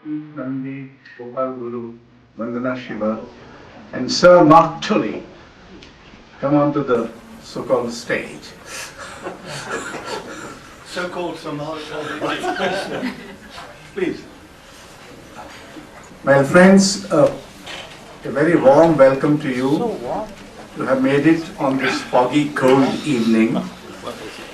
NANDY, GOPAL Guru, VANDANA SHIVA, and Sir Mark Tully come onto the so-called stage. So-called Sir Mark Tully. Please. My friends, a very warm welcome to you. You have made it on this foggy, cold evening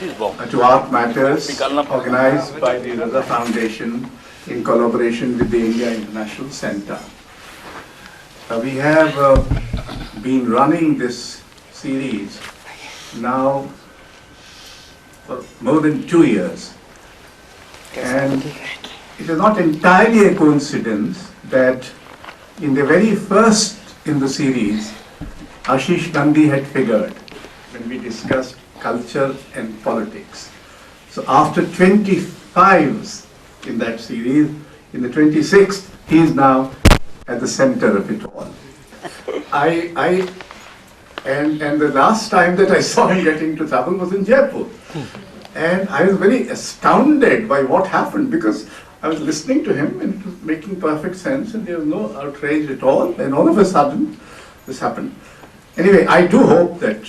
to Art Matters, organized by the Raza Foundation in collaboration with the India International Center. We have been running this series now for more than 2 years. And it is not entirely a coincidence that in the very first in the series, ASHIS NANDY had figured when we discussed culture and politics. So after 25s in that series, in the 26th, he is now at the center of it all. And the last time that I saw him get into trouble was in Jaipur. And I was very astounded by what happened, because I was listening to him and it was making perfect sense and there was no outrage at all, and all of a sudden this happened. Anyway, I do hope that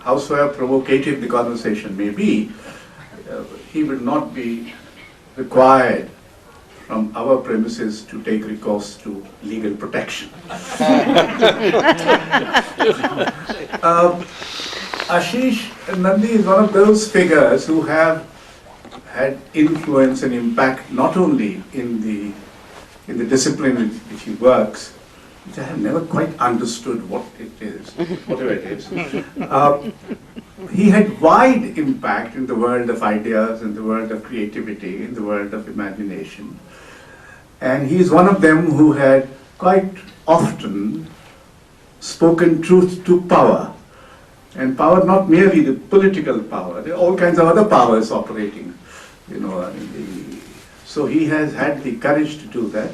howsoever provocative the conversation may be, he will not be required from our premises to take recourse to legal protection. ASHIS NANDY is one of those figures who have had influence and impact not only in the discipline in which he works, which I have never quite understood what it is, whatever it is. He had wide impact in the world of ideas, in the world of creativity, in the world of imagination. And he is one of them who had quite often spoken truth to power. And power, not merely the political power, there are all kinds of other powers operating, you know. So he has had the courage to do that.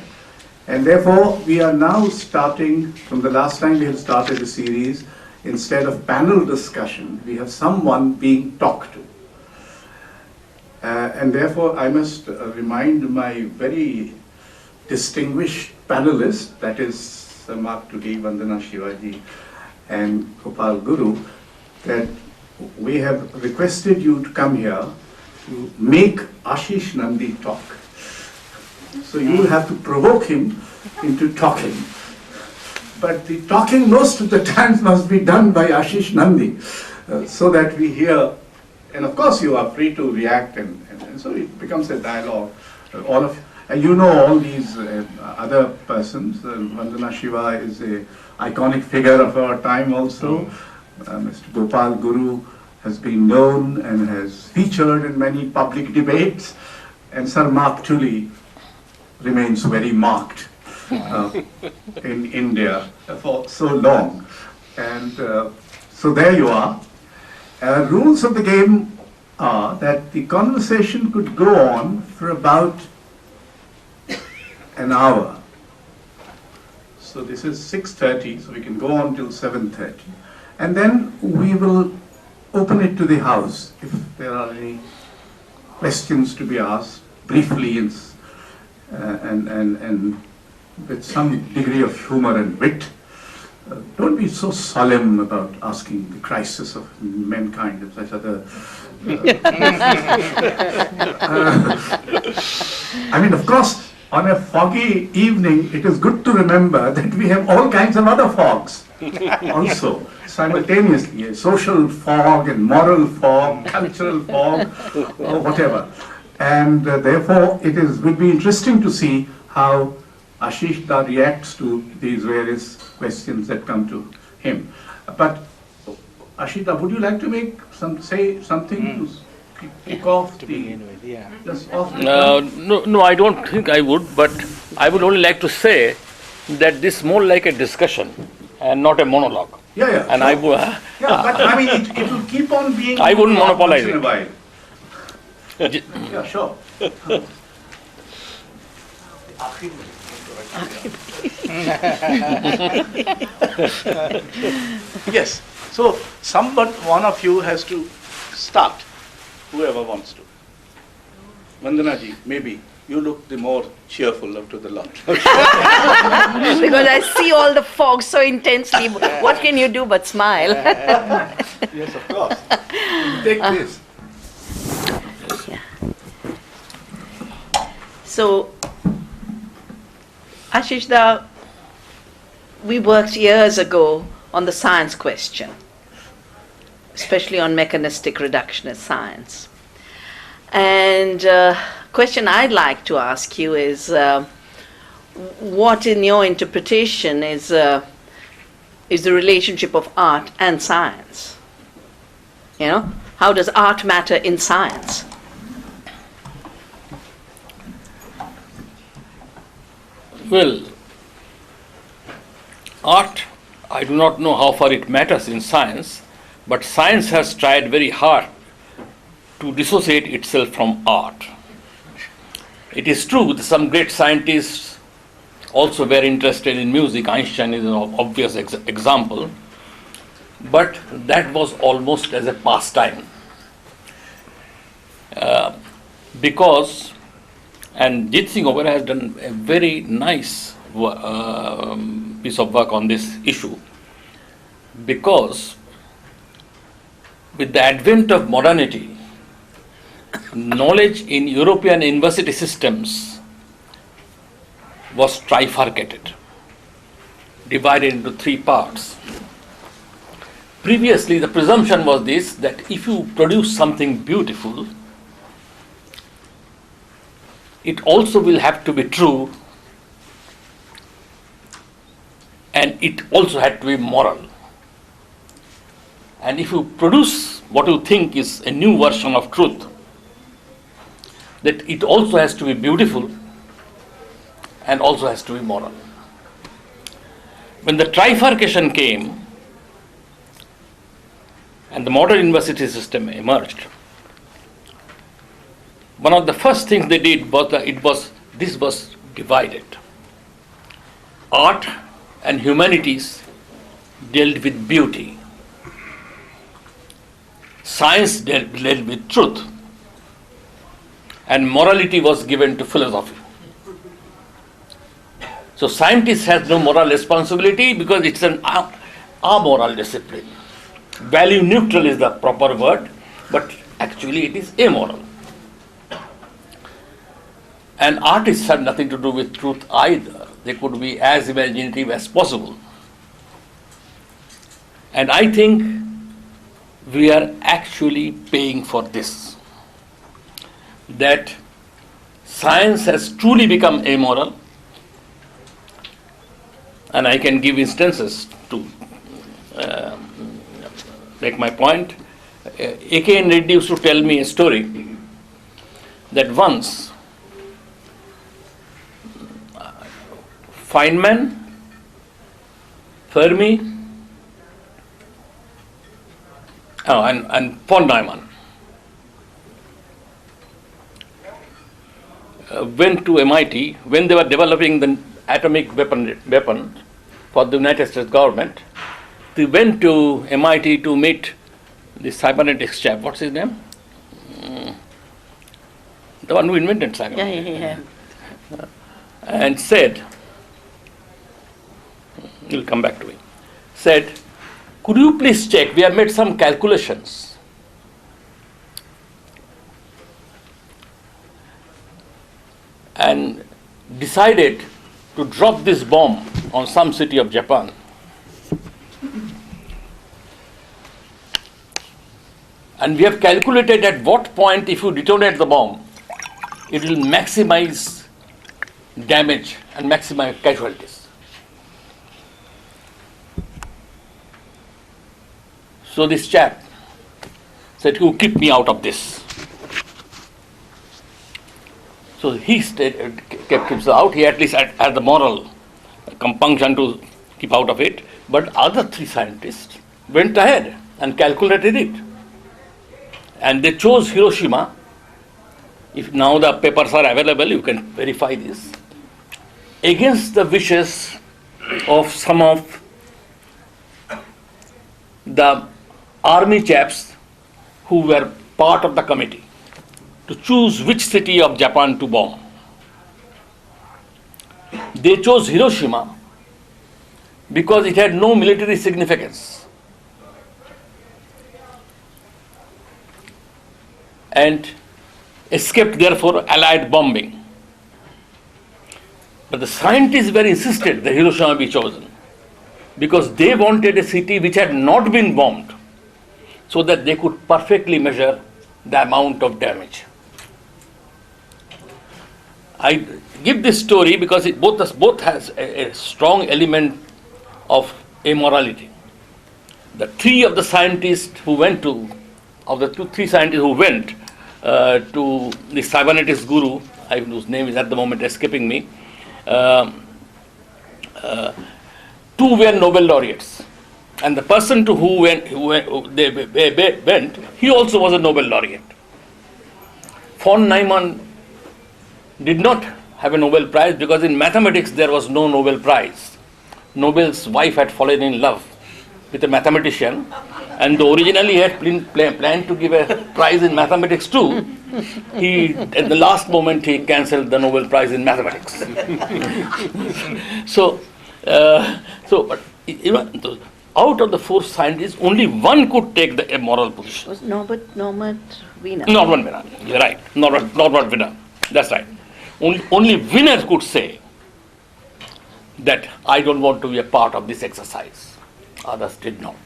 And therefore, we are now starting, from the last time we have started the series, instead of panel discussion, we have someone being talked to. And therefore, I must remind my very distinguished panelists, that is Sir Mark Tully, Vandana Shivaji, and Gopal Guru, that we have requested you to come here to make ASHIS NANDY talk. So you will have to provoke him into talking. But the talking most of the times must be done by ASHIS NANDY, so that we hear, and of course you are free to react, and so it becomes a dialogue. All of you know all these other persons. Vandana Shiva is an iconic figure of our time also. Mr. Gopal Guru has been known and has featured in many public debates, and Sir Mark Tully remains very marked in India for so long. And so there you are. Rules of the game are that the conversation could go on for about an hour. So this is 6:30, so we can go on till 7:30. And then we will open it to the House if there are any questions to be asked, briefly and with some degree of humor and wit. Don't be so solemn about asking the crisis of mankind and such other... I mean, of course, on a foggy evening, it is good to remember that we have all kinds of other fogs also, simultaneously, a social fog and moral fog, cultural fog, or whatever. And therefore, it will be interesting to see how ASHIS reacts to these various questions that come to him. But ASHIS, would you like to say something to kick off the... Just off the no, I don't think I would, but I would only like to say that this is more like a discussion and not a monologue. Yeah. And sure. I but I mean, it will keep on being... I wouldn't monopolize once in a it. while. Yeah, sure. Yes. So, one of you has to start, whoever wants to. Vandana ji, maybe. you look the more cheerful out of the lot. Because I see all the fog so intensely. What can you do but smile? Yes, of course. Take this. Yeah. So, Ashish, we worked years ago on the science question, especially on mechanistic reductionist science. And question I'd like to ask you is, what in your interpretation is the relationship of art and science? You know, how does art matter in science? Well, art, I do not know how far it matters in science, but science has tried very hard to dissociate itself from art. It is true that some great scientists also were interested in music. Einstein is an obvious example, but that was almost as a pastime. Because, and Jit Singh Oberoi has done a very nice piece of work on this issue, because with the advent of modernity, knowledge in European university systems was trifurcated, divided into three parts. Previously, the presumption was this, that if you produce something beautiful, it also will have to be true, and it also had to be moral. And if you produce what you think is a new version of truth, that it also has to be beautiful and also has to be moral. When the trifurcation came and the modern university system emerged, one of the first things they did was that this was divided. Art and humanities dealt with beauty. Science dealt with truth. And morality was given to philosophy. So scientists have no moral responsibility because it's an amoral discipline. Value neutral is the proper word, but actually it is amoral. And artists have nothing to do with truth either. They could be as imaginative as possible. And I think we are actually paying for this. That science has truly become amoral, and I can give instances to make my point. A.K. Reddy used to tell me a story that once Feynman, Fermi, and von Neumann went to MIT when they were developing the atomic weapon for the United States government. They went to MIT to meet the cybernetics chap. What's his name? The one who invented cybernetics. Yeah. And said, he'll come back to me, said, could you please check, we have made some calculations. And decided to drop this bomb on some city of Japan. And we have calculated at what point, if you detonate the bomb, it will maximize damage and maximize casualties. So this chap said, you keep me out of this. So he kept himself out. He at least had the moral compunction to keep out of it. But other three scientists went ahead and calculated it. And they chose Hiroshima. If now the papers are available, you can verify this. Against the wishes of some of the army chaps who were part of the committee to choose which city of Japan to bomb. They chose Hiroshima because it had no military significance. And escaped, therefore, Allied bombing. But the scientists were insisted that Hiroshima be chosen because they wanted a city which had not been bombed so that they could perfectly measure the amount of damage. I give this story because it both has a strong element of amorality. The three scientists who went to the cybernetics guru, whose name is at the moment escaping me, two were Nobel laureates. And the person to who they went, he also was a Nobel laureate. Von Neumann did not have a Nobel Prize because in mathematics there was no Nobel Prize. Nobel's wife had fallen in love with a mathematician, and though originally he had planned to give a prize in mathematics too, at the last moment he cancelled the Nobel Prize in mathematics. But out of the four scientists, only one could take the moral position. Was Norbert Wiener? Norbert Wiener, you're right. Norbert Wiener, that's right. Only Wiener could say that I don't want to be a part of this exercise. Others did not.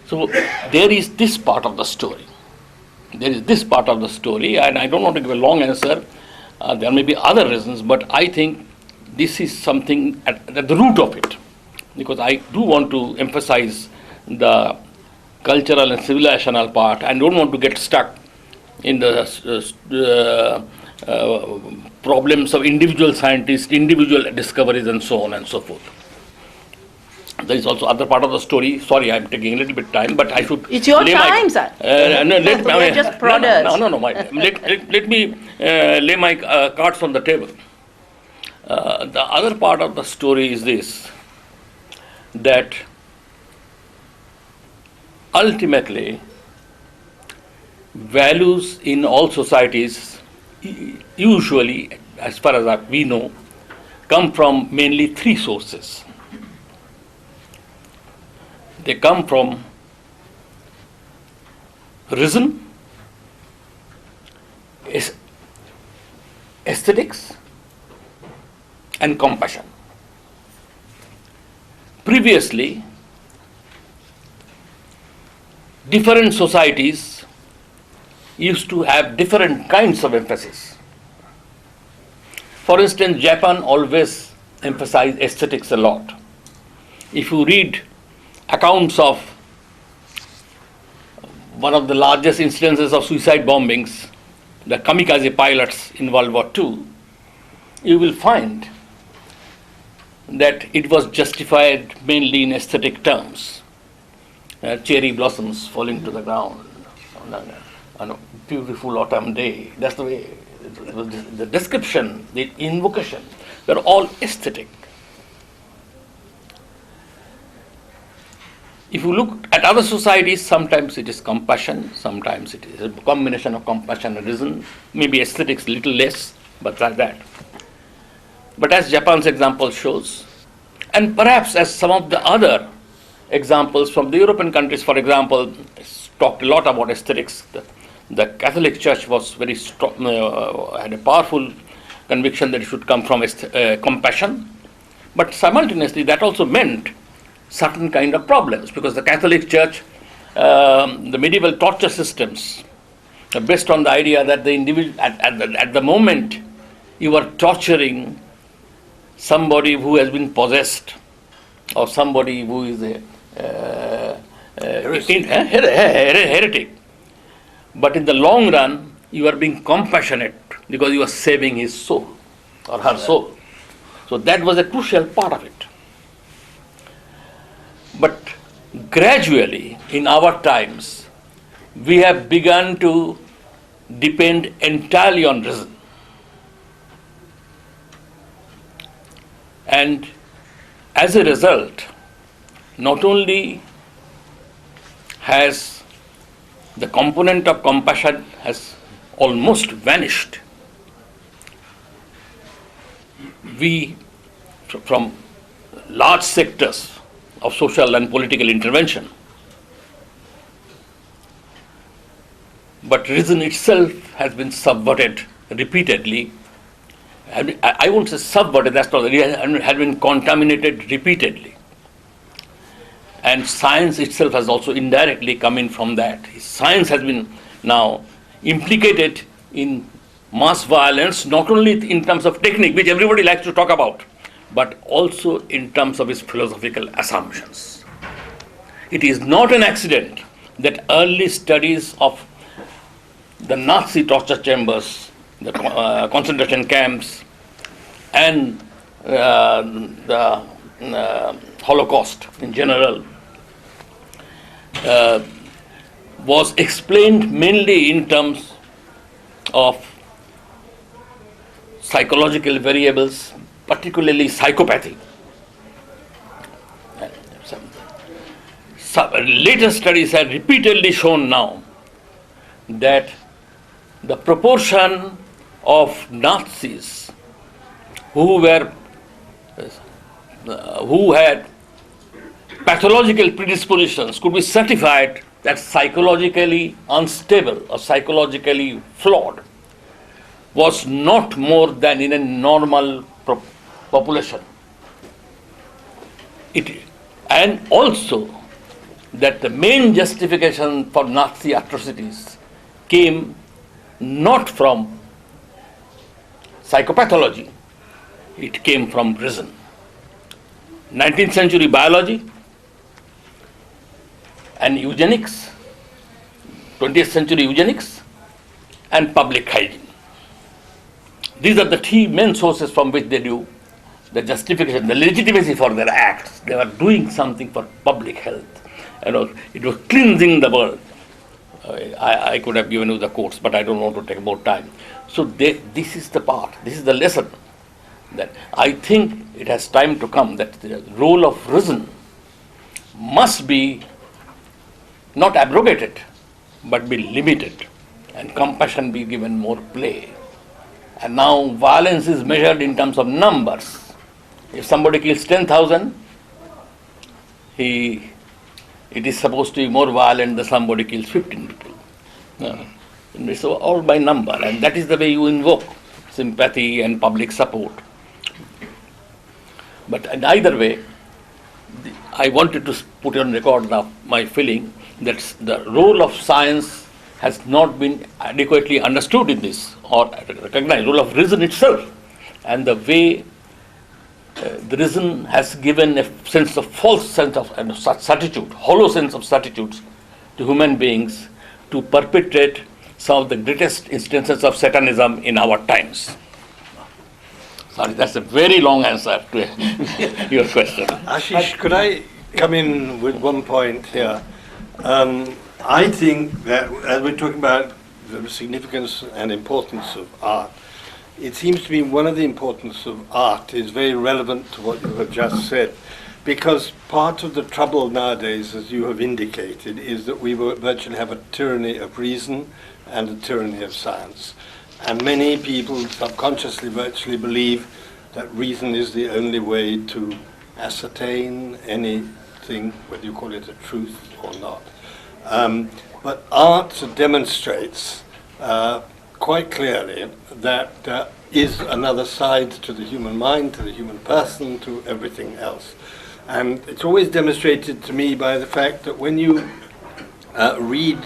So there is this part of the story. And I don't want to give a long answer. There may be other reasons, but I think this is something at the root of it, because I do want to emphasize the cultural and civilizational part and don't want to get stuck in the problems of individual scientists, individual discoveries, and so on and so forth. There is also other part of the story. Sorry, I'm taking a little bit time, but I should. It's your time, sir. We're just prodders. No. Let me lay my cards on the table. The other part of the story is this: that ultimately, values in all societies, usually, as far as we know, come from mainly three sources. They come from reason, aesthetics, and compassion. Previously, different societies used to have different kinds of emphasis. For instance, Japan always emphasized aesthetics a lot. If you read accounts of one of the largest incidences of suicide bombings, the kamikaze pilots in World War II, you will find that it was justified mainly in aesthetic terms. Cherry blossoms falling to the ground on a beautiful autumn day. That's the way the description, the invocation, they're all aesthetic. If you look at other societies, sometimes it is compassion, sometimes it is a combination of compassion and reason, maybe aesthetics a little less, but like that. But as Japan's example shows, and perhaps as some of the other examples from the European countries, for example, talked a lot about aesthetics. The Catholic Church was very strong, had a powerful conviction that it should come from compassion, but simultaneously that also meant certain kind of problems, because the Catholic Church, the medieval torture systems, are based on the idea that the individual, at the moment you are torturing somebody who has been possessed, or somebody who is a heretic. But in the long run, you are being compassionate because you are saving his soul or her soul. So that was a crucial part of it. But gradually, in our times, we have begun to depend entirely on reason. And as a result, not only has the component of compassion has almost vanished, we, from large sectors of social and political intervention, but reason itself has been subverted repeatedly. I won't say subverted, that's not, it has been contaminated repeatedly. And science itself has also indirectly come in from that. Science has been now implicated in mass violence, not only in terms of technique, which everybody likes to talk about, but also in terms of its philosophical assumptions. It is not an accident that early studies of the Nazi torture chambers, the concentration camps, and the Holocaust in general was explained mainly in terms of psychological variables, particularly psychopathy. Later studies have repeatedly shown now that the proportion of Nazis who had pathological predispositions could be certified as psychologically unstable or psychologically flawed was not more than in a normal population. And also that the main justification for Nazi atrocities came not from psychopathology, it came from reason. 19th century biology and eugenics, 20th century eugenics, and public hygiene. These are the three main sources from which they do the justification, the legitimacy for their acts. They were doing something for public health. It was cleansing the world. I could have given you the quotes, but I don't want to take more time. So this is the part, this is the lesson, that I think it has time to come that the role of reason must be not abrogated, but be limited, and compassion be given more play. And now violence is measured in terms of numbers. If somebody kills 10,000, it is supposed to be more violent than somebody kills 15 people. It's all by number, and that is the way you invoke sympathy and public support. But in either way, I wanted to put on record now my feeling that the role of science has not been adequately understood in this, or recognized, role of reason itself, and the way the reason has given a false sense of certitude, hollow sense of certitudes to human beings to perpetrate some of the greatest instances of Satanism in our times. Sorry, that's a very long answer to your question. Ashish, could I come in with one point here? I think that as we're talking about the significance and importance of art, it seems to me one of the importance of art is very relevant to what you have just said, because part of the trouble nowadays, as you have indicated, is that we virtually have a tyranny of reason and a tyranny of science. And many people subconsciously virtually believe that reason is the only way to ascertain anything, whether you call it a truth or not. But art demonstrates quite clearly that there is another side to the human mind, to the human person, to everything else. And it's always demonstrated to me by the fact that when you read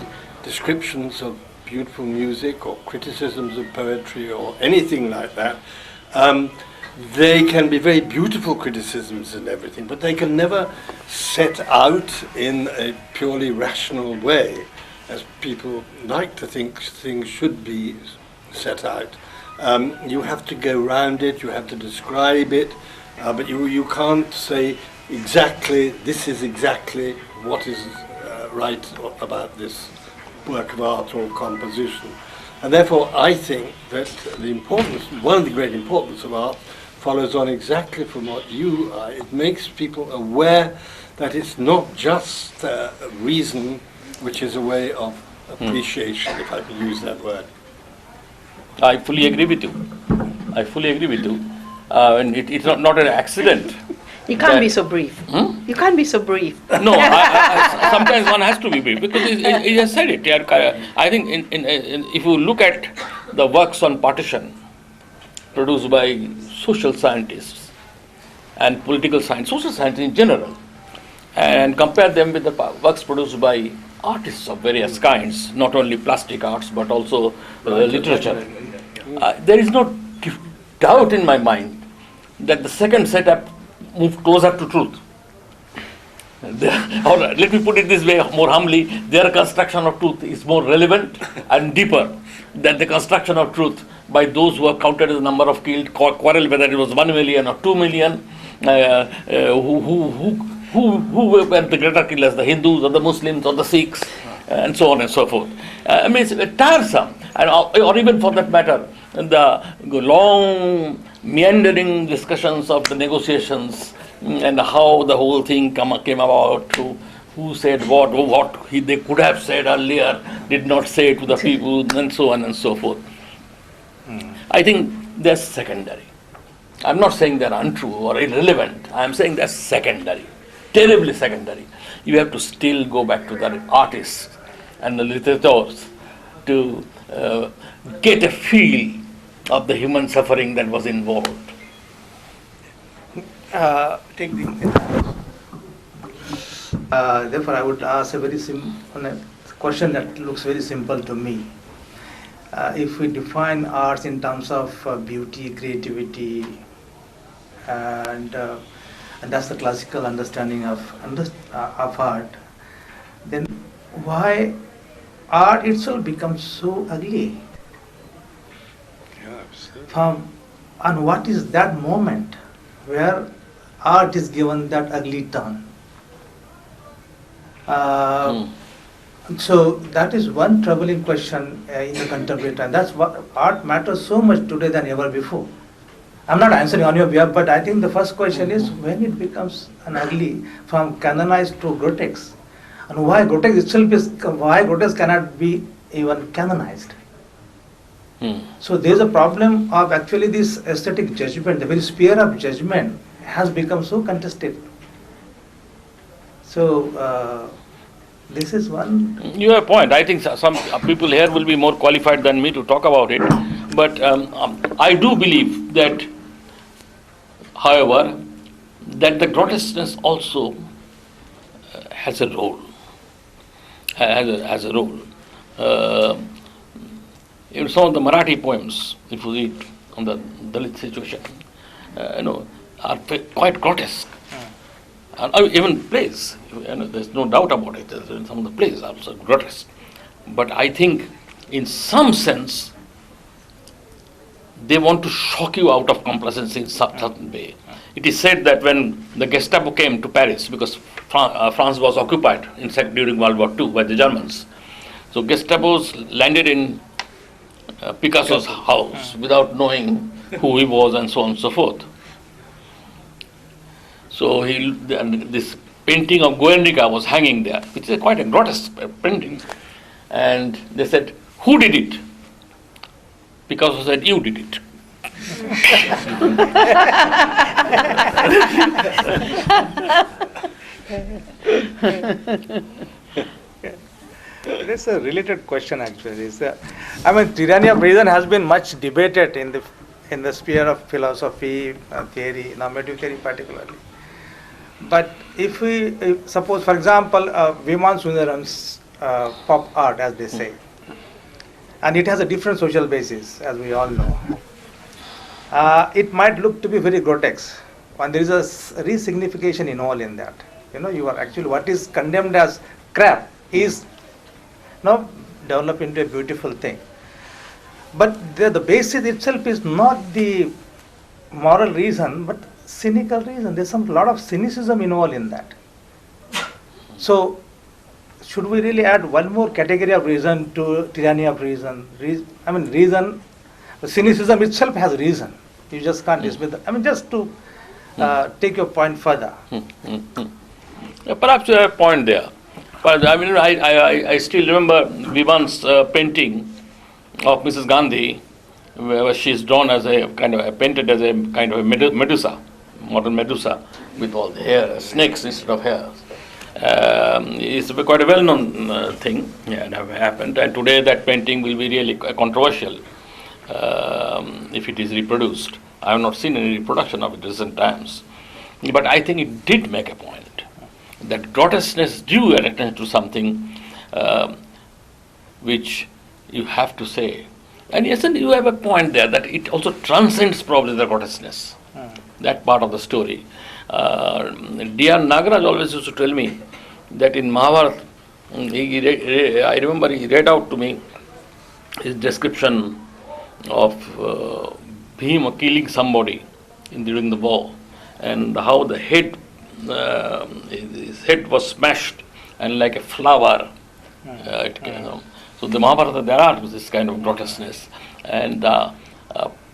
descriptions of beautiful music or criticisms of poetry or anything like that, they can be very beautiful criticisms and everything, but they can never set out in a purely rational way, as people like to think things should be set out. You have to go round it, you have to describe it, but you can't say exactly, this is exactly what is right about this work of art or composition. And therefore I think that the importance, one of the great importance of art follows on exactly from what you are. It makes people aware that it's not just reason, which is a way of appreciation, if I can use that word. I fully agree with you. and it's not an accident. You can't that- be so brief. Hmm? You can't be so brief. No, sometimes one has to be brief because he has said it. I think if you look at the works on partition produced by social scientists and political science, social science in general, and compare them with the works produced by artists of various kinds, not only plastic arts but also literature, there is no doubt in my mind that the second setup moved closer to truth. Or let me put it this way, more humbly, their construction of truth is more relevant and deeper than the construction of truth by those who have counted the number of killed, quarrel whether it was 1 million or 2 million, who were the greater killers, the Hindus or the Muslims or the Sikhs, and so on and so forth. I mean, it's tiresome, or even for that matter, the long meandering discussions of the negotiations and how the whole thing came about, who said what they could have said earlier, did not say to the people, and so on and so forth. I think they're secondary. I'm not saying they're untrue or irrelevant. I'm saying they're secondary, terribly secondary. You have to still go back to the artists and the literateurs to get a feel of the human suffering that was involved. Therefore, I would ask a question that looks very simple to me. If we define arts in terms of beauty, creativity, and that's the classical understanding of art, then why art itself becomes so ugly? And what is that moment where art is given that ugly turn? So that is one troubling question in the contemporary time. That's what art matters so much today than ever before. I'm not answering on your behalf, but I think the first question is when it becomes an ugly, from canonized to grotesque, and why grotesque cannot be even canonized. So there's a problem of actually this aesthetic judgment, the very sphere of judgment has become so contested. So this is one. You have a point. I think some people here will be more qualified than me to talk about it. But I do believe that, however, that the grotesqueness also has a role. Has a role. In some of the Marathi poems, if you read on the Dalit situation, are quite grotesque. And even plays, there's no doubt about it. Some of the plays are also grotesque. But I think, in some sense, they want to shock you out of complacency in some certain way. It is said that when the Gestapo came to Paris, because France was occupied, in fact, during World War II by the Germans, so Gestapos landed in Picasso's house without knowing who he was and so on and so forth. So this painting of Guernica was hanging there, which is quite a grotesque painting. And they said, "Who did it?" Picasso said, "You did it." It's a related question actually. Tyranny of reason has been much debated in the sphere of philosophy, theory, normative theory particularly. But if we suppose, for example, Viman Sundaram's pop art, as they say, and it has a different social basis, as we all know, it might look to be very grotesque, and there is a re-signification involved in that. You are actually, what is condemned as crap is now developed into a beautiful thing. But the basis itself is not the moral reason, but cynical reason. There's a lot of cynicism involved in that. So, should we really add one more category of reason to tyranny of reason? Reason, cynicism itself has reason. You just can't dismiss that. Just to take your point further. Perhaps you have a point there. But I still remember Vivan's painting of Mrs. Gandhi where she is drawn as a kind of painted as a kind of a Medusa, modern Medusa, with all the hair, snakes instead of hair. It's quite a well-known thing, yeah, that happened. And today that painting will be really controversial if it is reproduced. I have not seen any reproduction of it in recent times. But I think it did make a point that grotesqueness drew attention to something which you have to say. And yes, and you have a point there that it also transcends probably the grotesqueness, that part of the story. D.R. Nagaraj always used to tell me that in Mahabharata, I remember he read out to me his description of Bhima killing somebody during the war, and how the head, his head was smashed and like a flower it came. So the Mahabharata, there are this kind of grotesqueness, and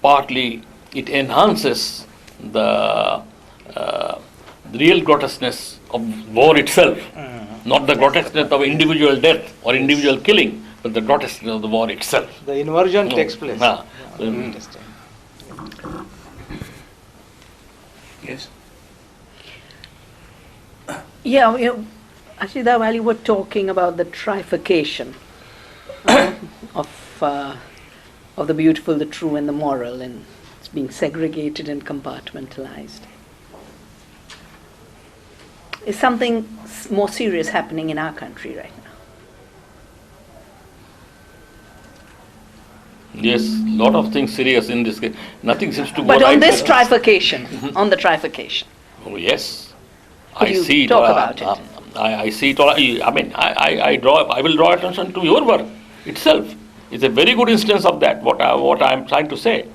partly it enhances the real grotesqueness of war itself, not the grotesqueness of individual death or individual killing, but the grotesqueness of the war itself. The inversion takes place. Interesting. Yes. Yeah, actually, while you were talking about the trifurcation of the beautiful, the true, and the moral, and it's being segregated and compartmentalized, is something more serious happening in our country right now? Yes, lot of things serious in this case. Nothing seems to go But right on this there. trifurcation, on the trifurcation, Oh yes, Could I you see talk it. about it? I see it all. I mean, I will draw attention to your work itself. It's a very good instance of that. What I'm trying to say.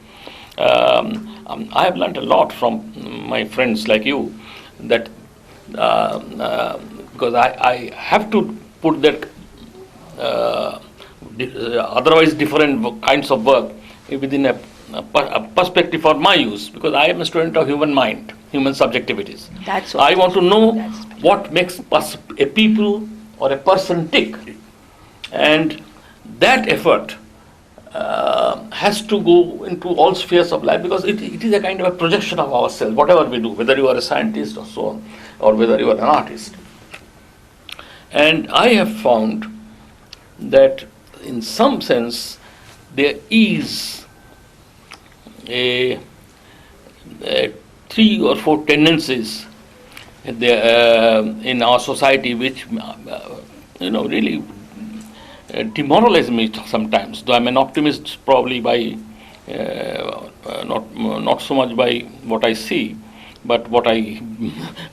I have learnt a lot from my friends like you, that because I have to put that otherwise different kinds of work within a perspective for my use, because I am a student of human mind, human subjectivities. That's what I want to know that's- what makes a people or a person tick, and that effort has to go into all spheres of life, because it is a kind of a projection of ourselves, whatever we do, whether you are a scientist or so on, or whether you are an artist. And I have found that in some sense there is a 3 or 4 tendencies in our society which really demoralize me sometimes. Though I'm an optimist, probably by not so much by what I see, but what I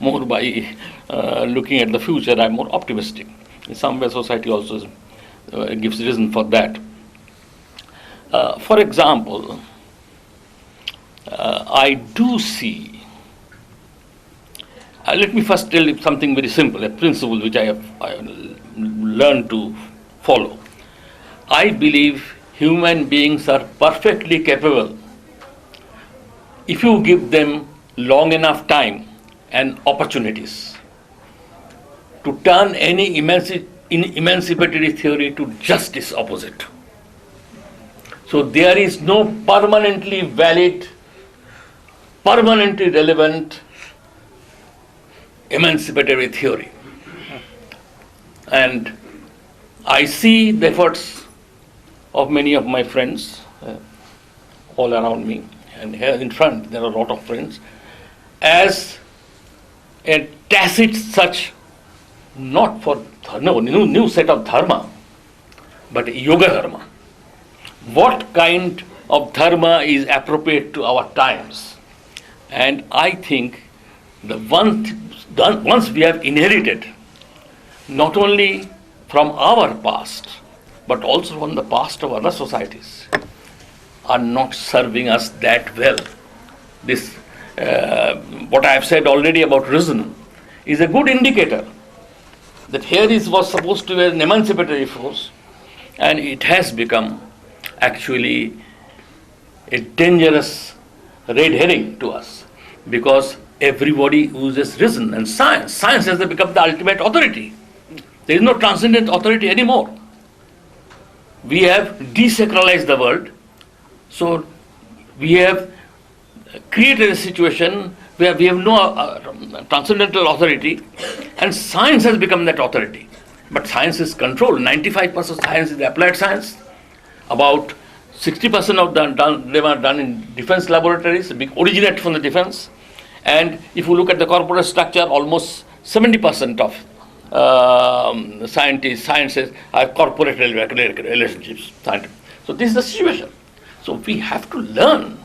more by looking at the future. I'm more optimistic. In some way, society also gives reason for that. For example, I do see. Let me first tell you something very simple, a principle which I have learned to follow. I believe human beings are perfectly capable, if you give them long enough time and opportunities, to turn any emancipatory theory to just its opposite. So there is no permanently valid, permanently relevant emancipatory theory. And I see the efforts of many of my friends all around me, and here in front there are a lot of friends, as a tacit such, not for new set of dharma, but yoga dharma. What kind of dharma is appropriate to our times? And I think the once we have inherited, not only from our past, but also from the past of other societies, are not serving us that well. This, what I have said already about reason, is a good indicator that here was supposed to be an emancipatory force, and it has become actually a dangerous red herring to us, because everybody uses reason and science. Science has become the ultimate authority. There is no transcendent authority anymore. We have desacralized the world, So we have created a situation where we have no transcendental authority, and science has become that authority. But science is controlled. 95% of science is applied science. About 60% of them are done in defense laboratories, originate from the defense. And if you look at the corporate structure, almost 70% of sciences have corporate relationships. So this is the situation. So we have to learn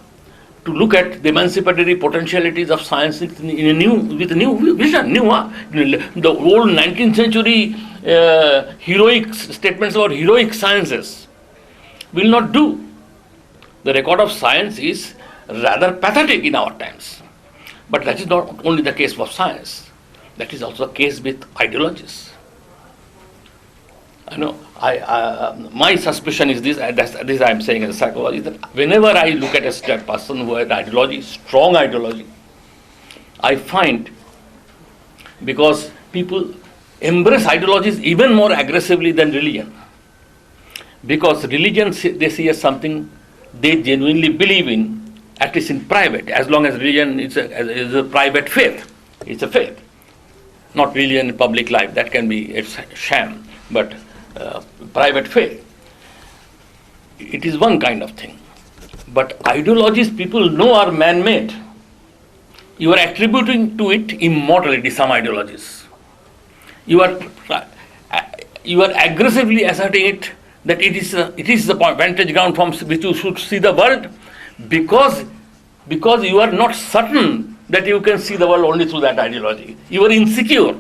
to look at the emancipatory potentialities of science with a new vision. The old 19th century heroic statements about heroic sciences will not do. The record of science is rather pathetic in our times. But that is not only the case for science. That is also the case with ideologies. I know. My suspicion is this. This I am saying as a psychologist, that whenever I look at a person who has ideology, strong ideology, I find, because people embrace ideologies even more aggressively than religion. Because religion they see as something they genuinely believe in, at least in private, as long as religion is a private faith. It's a faith. Not religion in public life, that can be a sham, but private faith. It is one kind of thing. But ideologies people know are man-made. You are attributing to it immortality, some ideologies. You are aggressively asserting it that it is the vantage ground from which you should see the world, because you are not certain that you can see the world only through that ideology. You are insecure.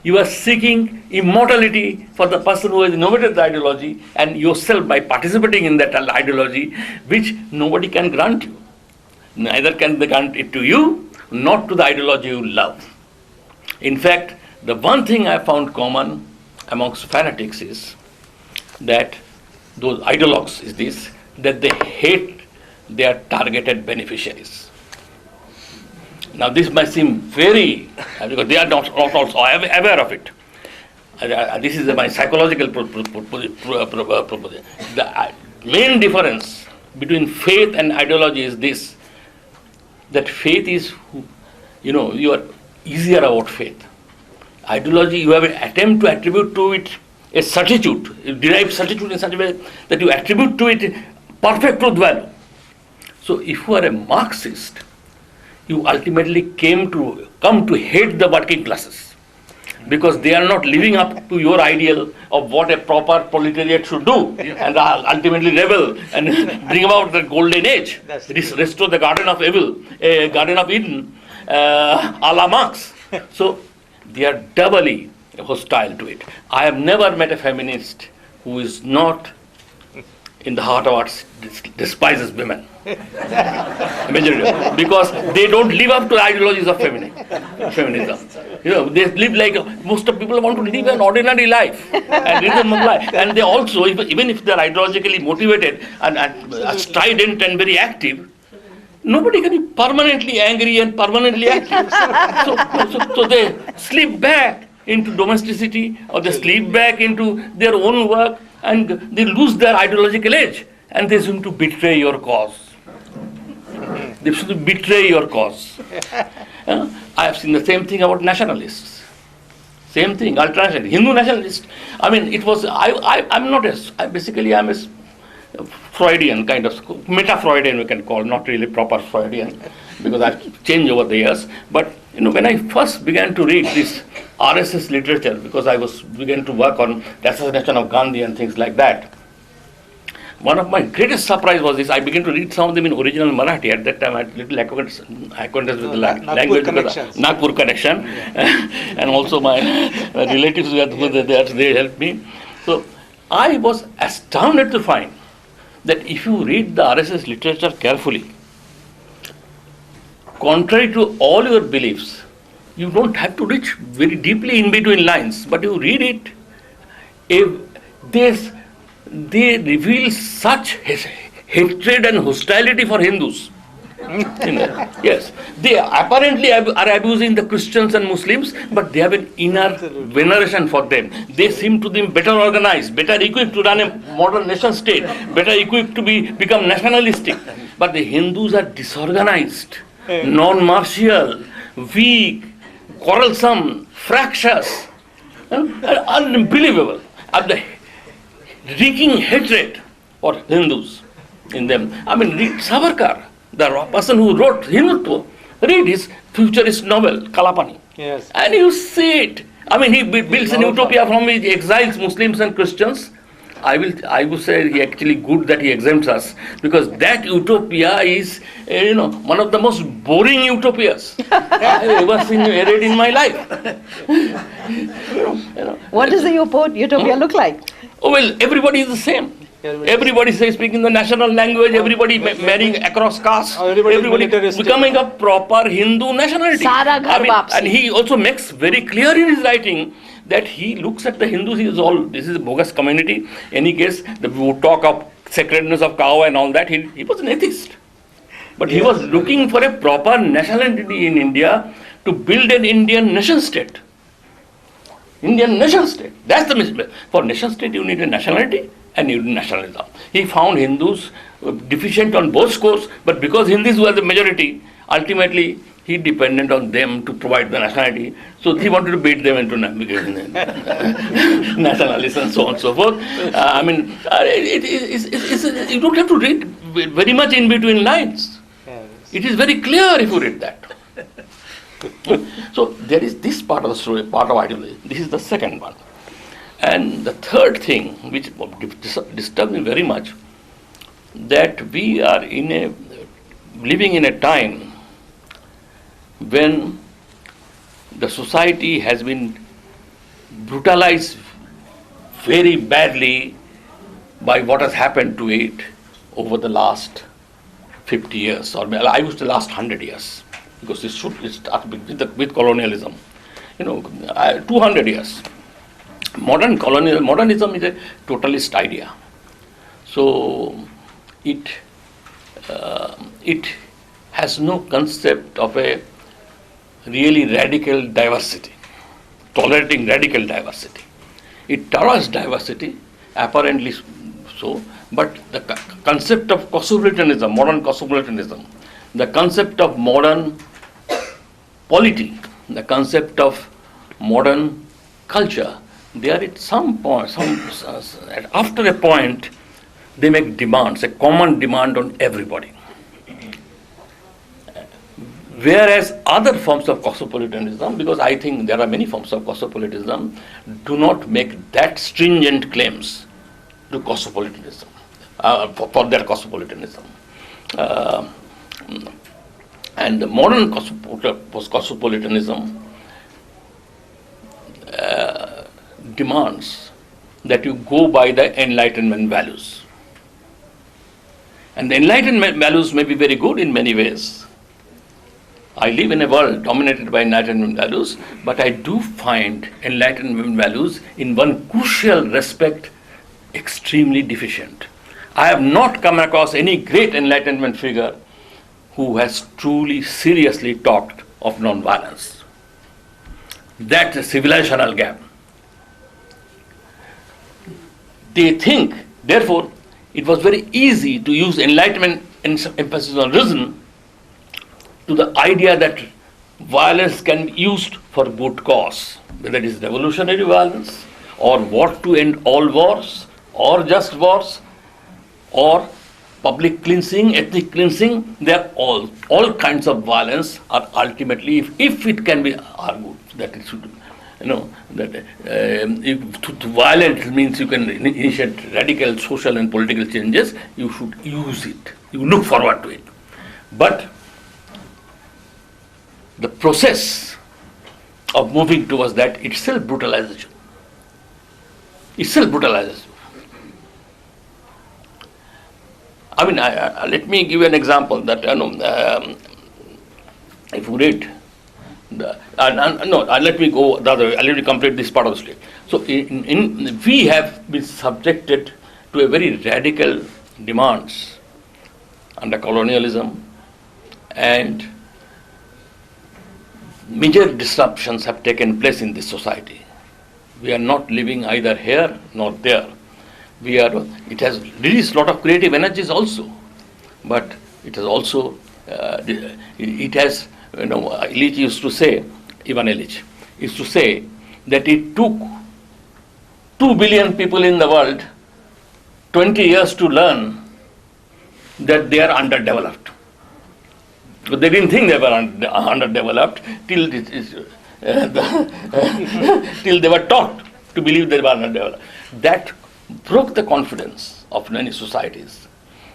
You are seeking immortality for the person who has innovated the ideology, and yourself by participating in that ideology, which nobody can grant you. Neither can they grant it to you, not to the ideology you love. In fact, the one thing I found common amongst fanatics is that those ideologues is this, that they hate their targeted beneficiaries. Now this might seem very, because they are not also aware of it. This is my psychological proposition. The main difference between faith and ideology is this, that faith is, you are easier about faith. Ideology, you have an attempt to attribute to it a certitude, you derive certitude in such a way that you attribute to it perfect truth value. So if you are a Marxist, you ultimately come to hate the working classes, because they are not living up to your ideal of what a proper proletariat should do, and ultimately rebel and bring about the golden age, restore the Garden of Eden, a la Marx. So they are doubly hostile to it. I have never met a feminist who is not, in the heart of hearts, despises women. Because they don't live up to the ideologies of feminism. They live like most of people want to live an ordinary life and rhythm of life. And they also, even if they are ideologically motivated and strident and very active, nobody can be permanently angry and permanently active. So they slip back into domesticity, or they slip back into their own work, and they lose their ideological edge, and they seem to betray your cause. They seem to betray your cause. I have seen the same thing about nationalists. Same thing, ultra-nationalist, Hindu nationalist. I mean, it was, I'm not I'm a Freudian kind of, meta-Freudian we can call, not really proper Freudian, because I've changed over the years. But when I first began to read this RSS literature, because I began to work on the assassination of Gandhi and things like that, one of my greatest surprise was this. I began to read some of them in original Marathi. At that time I had little acquaintance with the language, Nagpur connection, and also my relatives who were there, they helped me. So I was astounded to find that if you read the RSS literature carefully, contrary to all your beliefs, you don't have to reach very deeply in between lines, but you read it, they reveal such hatred and hostility for Hindus. Yes, they apparently are abusing the Christians and Muslims, but they have an inner veneration for them. They seem to them better organized, better equipped to run a modern nation state, better equipped to become nationalistic. But the Hindus are disorganized, non-martial, weak, quarrelsome, fractious, unbelievable. And the reeking hatred for Hindus in them. I mean, read Savarkar, the person who wrote Hindutva, read his futurist novel, Kalapani. Yes. And you see it. I mean, he builds an utopia from which he exiles Muslims and Christians. I would say he actually good that he exempts us, because that utopia is, one of the most boring utopias I have ever seen read in my life. What does the utopia look like? Oh, well, everybody is the same. Everybody says speaking the national language, everybody marrying across caste, everybody becoming a proper Hindu nationality. Sara ghar wapsi. And he also makes very clear in his writing that he looks at the Hindus, this is a bogus community. Any case, we talk of sacredness of cow and all that, he was an atheist. But he was looking for a proper nationality in India to build an Indian nation state. Indian nation state. That's the mission. For nation state, you need a nationality and you need nationalism. He found Hindus deficient on both scores, but because Hindus were the majority, ultimately he depended on them to provide the nationality. So he wanted to bait them into nationalism and so on and so forth. You don't have to read very much in between lines. It is very clear if you read that. So there is this part of the story, part of ideology. This is the second one. And the third thing, which disturbs me very much, that we are living in a time when the society has been brutalized very badly by what has happened to it over the last 50 years, or I would say last 100 years, because it started with colonialism. 200 years. Modernism is a totalist idea. So it has no concept of a really radical diversity, tolerating radical diversity. It tolerates diversity, apparently so, but the concept of cosmopolitanism, modern cosmopolitanism, the concept of modern polity, the concept of modern culture, they are at some point, after a point, they make demands, a common demand on everybody. Whereas other forms of cosmopolitanism, because I think there are many forms of cosmopolitanism, do not make that stringent claims to cosmopolitanism, for their cosmopolitanism. And the modern cosmopolitanism demands that you go by the Enlightenment values. And the Enlightenment values may be very good in many ways. I live in a world dominated by Enlightenment values, but I do find Enlightenment values in one crucial respect extremely deficient. I have not come across any great Enlightenment figure who has truly, seriously talked of non-violence. That's a civilizational gap. They think, therefore, it was very easy to use Enlightenment emphasis on reason to the idea that violence can be used for good cause, whether it is revolutionary violence, or war to end all wars, or just wars, or public cleansing, ethnic cleansing. They are all kinds of violence are ultimately, if it can be argued that it should, to violence means you can initiate radical social and political changes, you should use it, you look forward to it. But the process of moving towards that itself brutalization. I mean, let me give you an example that if you read let me go the other way. Let me complete this part of the story. So we have been subjected to a very radical demands under colonialism, And major disruptions have taken place in this society. We are not living either here nor there. It has released a lot of creative energies also, but it has also, it has, Illich used to say, Ivan Illich used to say that it took 2 billion people in the world 20 years to learn that they are underdeveloped. But they didn't think they were underdeveloped till till they were taught to believe they were underdeveloped. That broke the confidence of many societies.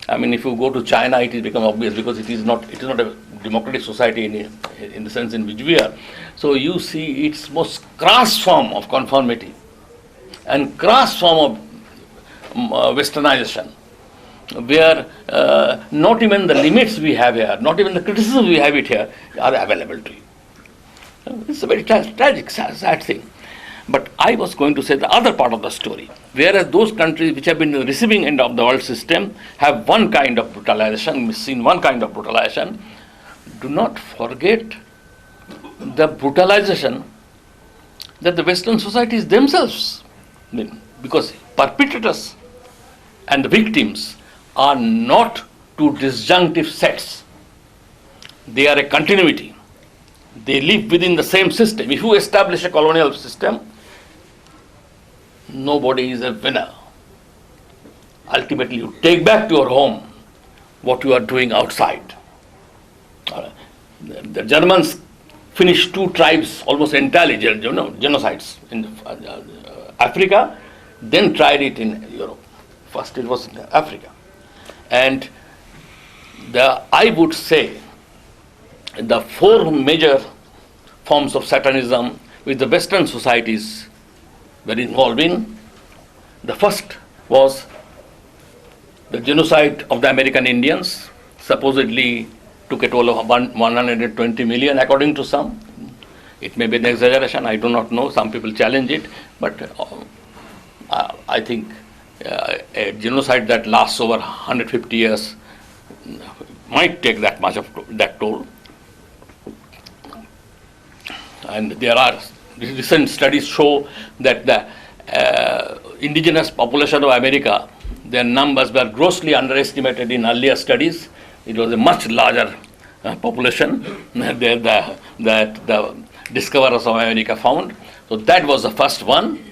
I mean, if you go to China, it has become obvious because it is not a democratic society in the sense in which we are. So you see its most crass form of conformity and crass form of westernization, where not even the limits we have here, not even the criticism we have it here, are available to you. It's a very tragic, sad thing. But I was going to say the other part of the story. Whereas those countries which have been the receiving end of the world system have one kind of brutalization, seen one kind of brutalization, do not forget the brutalization that the Western societies themselves, because perpetrators and the victims are not two disjunctive sets. They are a continuity. They live within the same system. If you establish a colonial system, nobody is a winner. Ultimately, you take back to your home what you are doing outside. The Germans finished 2 tribes almost entirely, genocides in Africa, then tried it in Europe. First it was in Africa. And I would say the 4 major forms of Satanism which the Western societies were involved in. The first was the genocide of the American Indians, supposedly took a toll of 120 million according to some. It may be an exaggeration, I do not know, some people challenge it, but I think a genocide that lasts over 150 years might take that much of that toll. And there are recent studies show that the indigenous population of America, their numbers were grossly underestimated in earlier studies. It was a much larger population that the discoverers of America found. So that was the first one.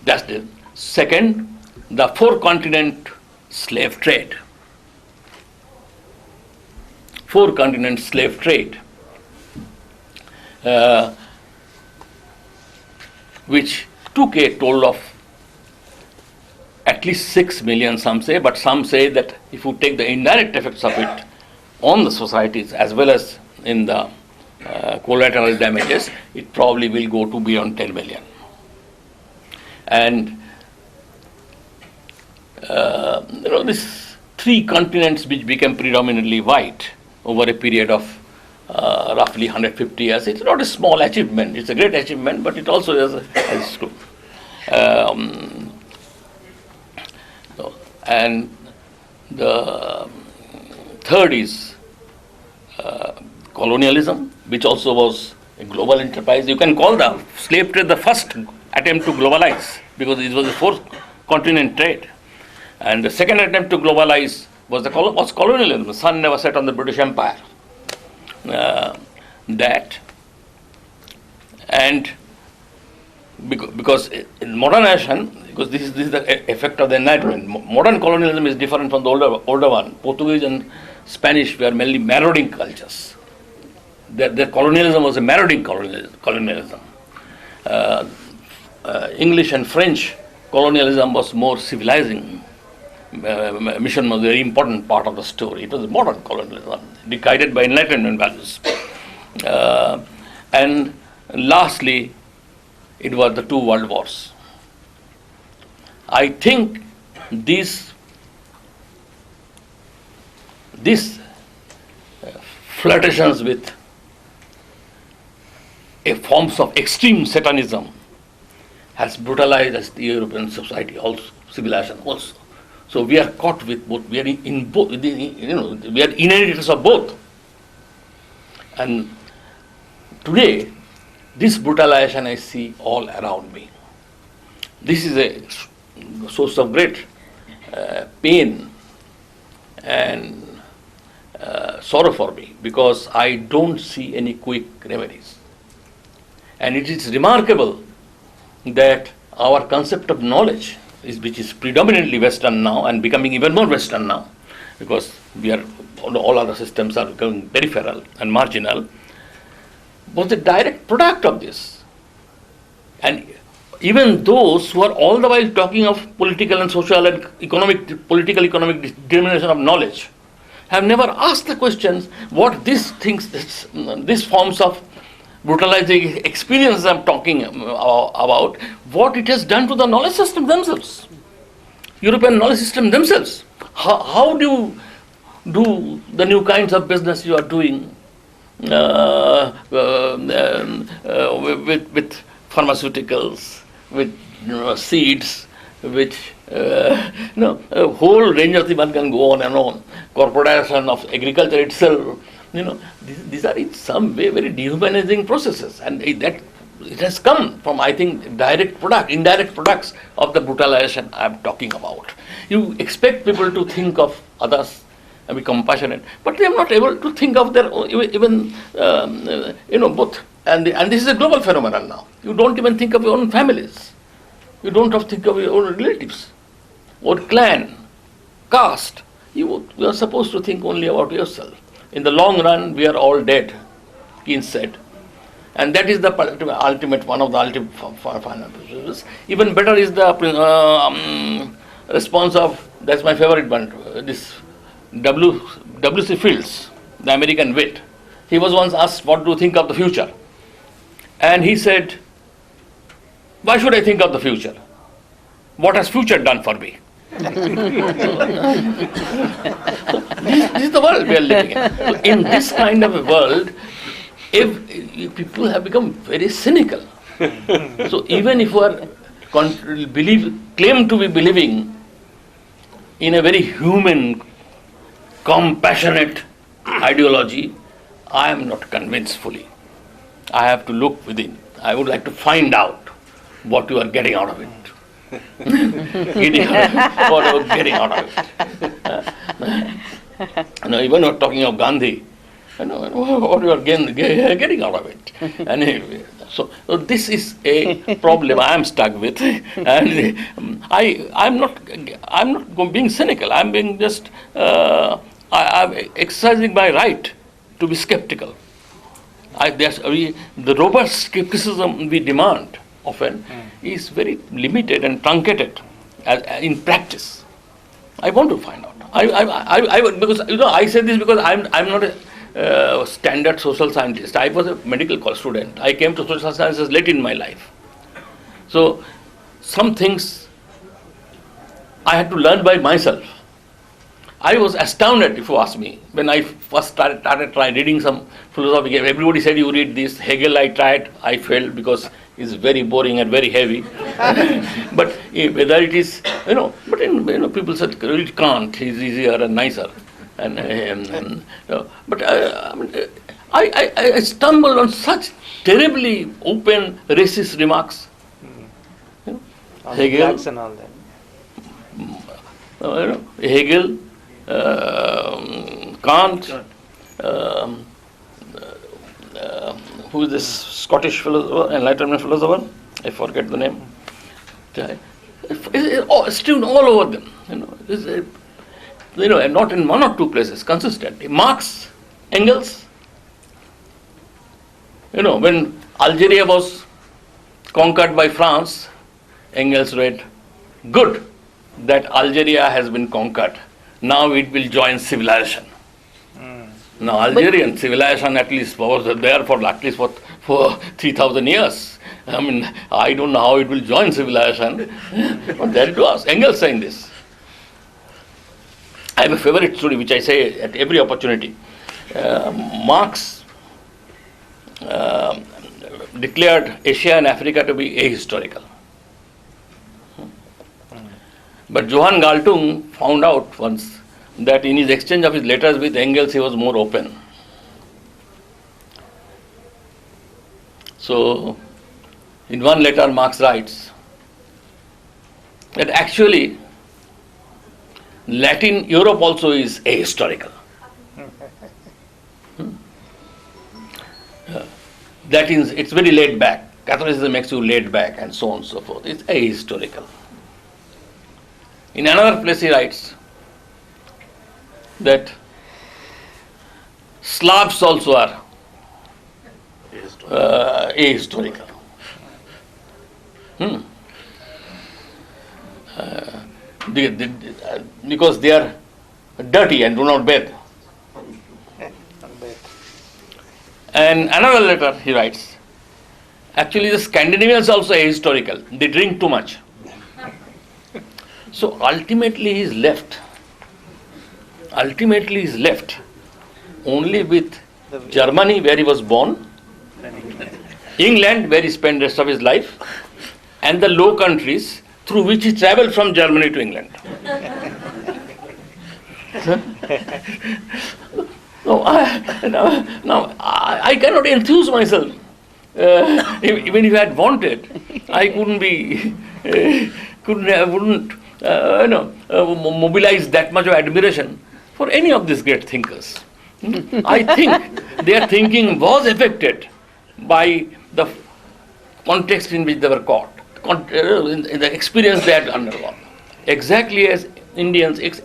That's the second, the 4-continent slave trade. 4-continent slave trade, which took a toll of at least 6 million, some say, but some say that if you take the indirect effects of it on the societies as well as in the collateral damages, it probably will go to beyond 10 million. And these 3 continents which became predominantly white over a period of roughly 150 years, it's not a small achievement, it's a great achievement, but it also has to. And the third is colonialism, which also was a global enterprise. You can call the slave trade the first attempt to globalize, because it was a 4-continent trade. And the second attempt to globalize was colonialism. The sun never set on the British Empire. Because in modernization, because this is the effect of the Enlightenment. Modern colonialism is different from the older one. Portuguese and Spanish were mainly marauding cultures. Their colonialism was a marauding colonialism. English and French colonialism was more civilizing. Mission was a very important part of the story. It was modern colonialism, guided by Enlightenment values. And lastly, it was the 2 world wars. I think these flirtations with forms of extreme Satanism has brutalized the European society also, civilization also. So we are caught with both. We are in both. We are inheritors of both. And today, this brutalization I see all around me. This is a source of great pain and sorrow for me, because I don't see any quick remedies. And it is remarkable that our concept of knowledge, which is predominantly Western now and becoming even more Western now, because all other systems are becoming peripheral and marginal, was the direct product of this. And even those who are all the while talking of political and social and economic determination of knowledge have never asked the questions what these things, these forms of brutalizing experience I'm talking about, what it has done to the knowledge system themselves, European knowledge system themselves. How do you do the new kinds of business you are doing with pharmaceuticals, with seeds, which a whole range of things one can go on and on. Corporatization of agriculture itself, these are in some way very dehumanizing processes, and that it has come from, I think, indirect products of the brutalization I am talking about. You expect people to think of others and be compassionate, but they are not able to think of their own, even both. And this is a global phenomenon now. You don't even think of your own families. You don't have to think of your own relatives, or clan, caste. You are supposed to think only about yourself. In the long run, we are all dead, Keynes said. And that is the ultimate, one of the ultimate final principles. Even better is the response of, that's my favorite one, this W.C. Fields, the American wit. He was once asked, what do you think of the future? And he said, why should I think of the future? What has future done for me? This is the world we are living in. So in this kind of a world, if people have become very cynical. So even if you are claim to be believing in a very human, compassionate ideology, I am not convinced fully. I have to look within. I would like to find out what you are getting out of it. What you are getting out of it. Even not talking of Gandhi, what you are getting out of it. Anyway, so this is a problem I am stuck with, and I'm not being cynical. I'm being just I'm exercising my right to be skeptical. The robust skepticism we demand often is very limited and truncated in practice. I want to find out. Because I say this because I'm not a standard social scientist. I was a medical college student. I came to social sciences late in my life. So some things I had to learn by myself. I was astounded, if you ask me, when I first started reading some philosophy. Everybody said, you read this. Hegel I tried, I failed because it's very boring and very heavy. But whether it is, people said, read Kant, he's easier and nicer. But I stumbled on such terribly open racist remarks. Hegel, blacks and all that. Hegel, Kant, who is this Scottish philosopher, Enlightenment philosopher? I forget the name. It's strewn all over them. And not in one or two places, consistently. Marx, Engels. When Algeria was conquered by France, Engels read, good that Algeria has been conquered. Now it will join civilization. Now Algerian civilization at least was there for at least for 3,000 years. I don't know how it will join civilization. But there it was. Engels saying this. I have a favorite story which I say at every opportunity. Marx declared Asia and Africa to be ahistorical. But Johann Galtung found out once that in his exchange of his letters with Engels, he was more open. So, in one letter, Marx writes that actually Latin Europe also is ahistorical. That is, it's very laid back. Catholicism makes you laid back and so on and so forth. It's ahistorical. In another place he writes that Slavs also are ahistorical. Because they are dirty and do not bathe. And another letter he writes, actually the Scandinavians also ahistorical. They drink too much. So ultimately he is left. Only with Germany, where he was born, England, where he spent the rest of his life, and the Low Countries, through which he traveled from Germany to England. Now, I cannot enthuse myself. Even if I had wanted, I wouldn't mobilize that much of admiration for any of these great thinkers. I think their thinking was affected by the context in which they were caught, in the experience they had undergone. Exactly as Indians, it's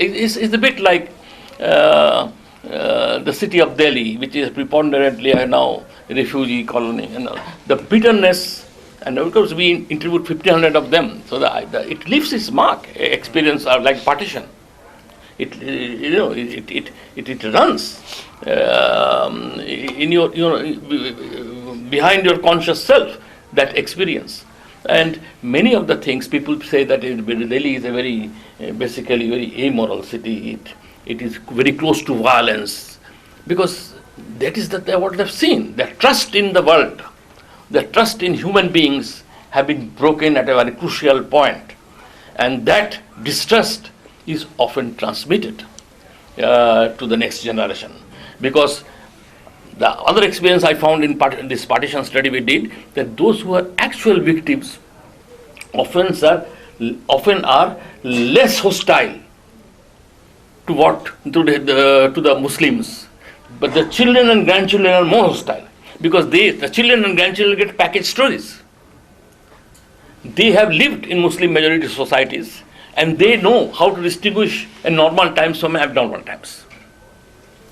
a bit like the city of Delhi, which is preponderantly now a refugee colony. The bitterness, and of course we interviewed 1,500 of them, so it leaves its mark. Experience like partition. It runs in your behind your conscious self, that experience. And many of the things people say that Delhi is a basically very amoral city. It is very close to violence, because that is what they've seen. Their trust in the world, their trust in human beings have been broken at a very crucial point, and that distrust is often transmitted to the next generation. Because the other experience I found in this partition study we did, that those who are actual victims often are less hostile to the Muslims, but the children and grandchildren are more hostile, because the children and grandchildren get packaged stories. They have lived in Muslim majority societies, and they know how to distinguish a normal times from abnormal times.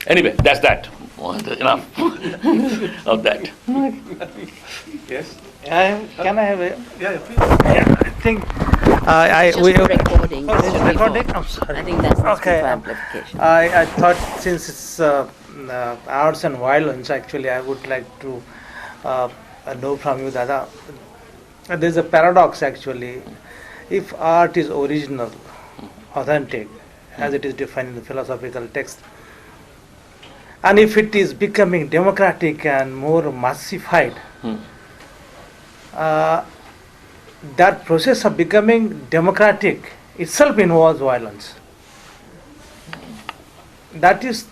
Anyway, that's that. Enough of that. Yes. Can I have a? Yeah, please. Yeah, I think Just the recording. Oh, this is recording? I'm sorry. I think that's Okay. for amplification. I thought since it's arts and violence, actually, I would like to know from you, Dada. There's a paradox actually. If art is original, authentic, as it is defined in the philosophical text, and if it is becoming democratic and more massified, that process of becoming democratic itself involves violence. That is,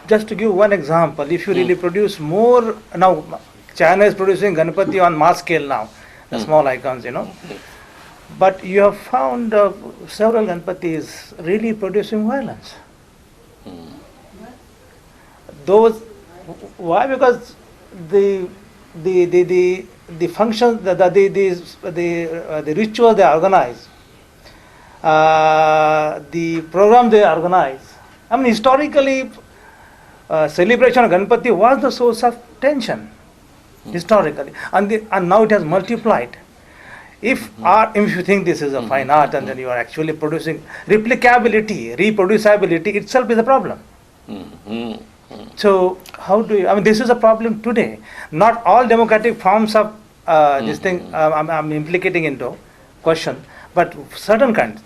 just to give one example, if you really produce more, now China is producing Ganpati on mass scale now, the small icons, but you have found several Ganpatis really producing violence. Those, why? Because the functions, the rituals they organize, the program they organize. I mean, historically, celebration of Ganpati was the source of tension, historically, and now it has multiplied. If you think this is a fine art, and then you are actually producing replicability, reproducibility itself is a problem. So how do you? I mean, this is a problem today. Not all democratic forms of this thing I'm implicating into question, but certain kinds.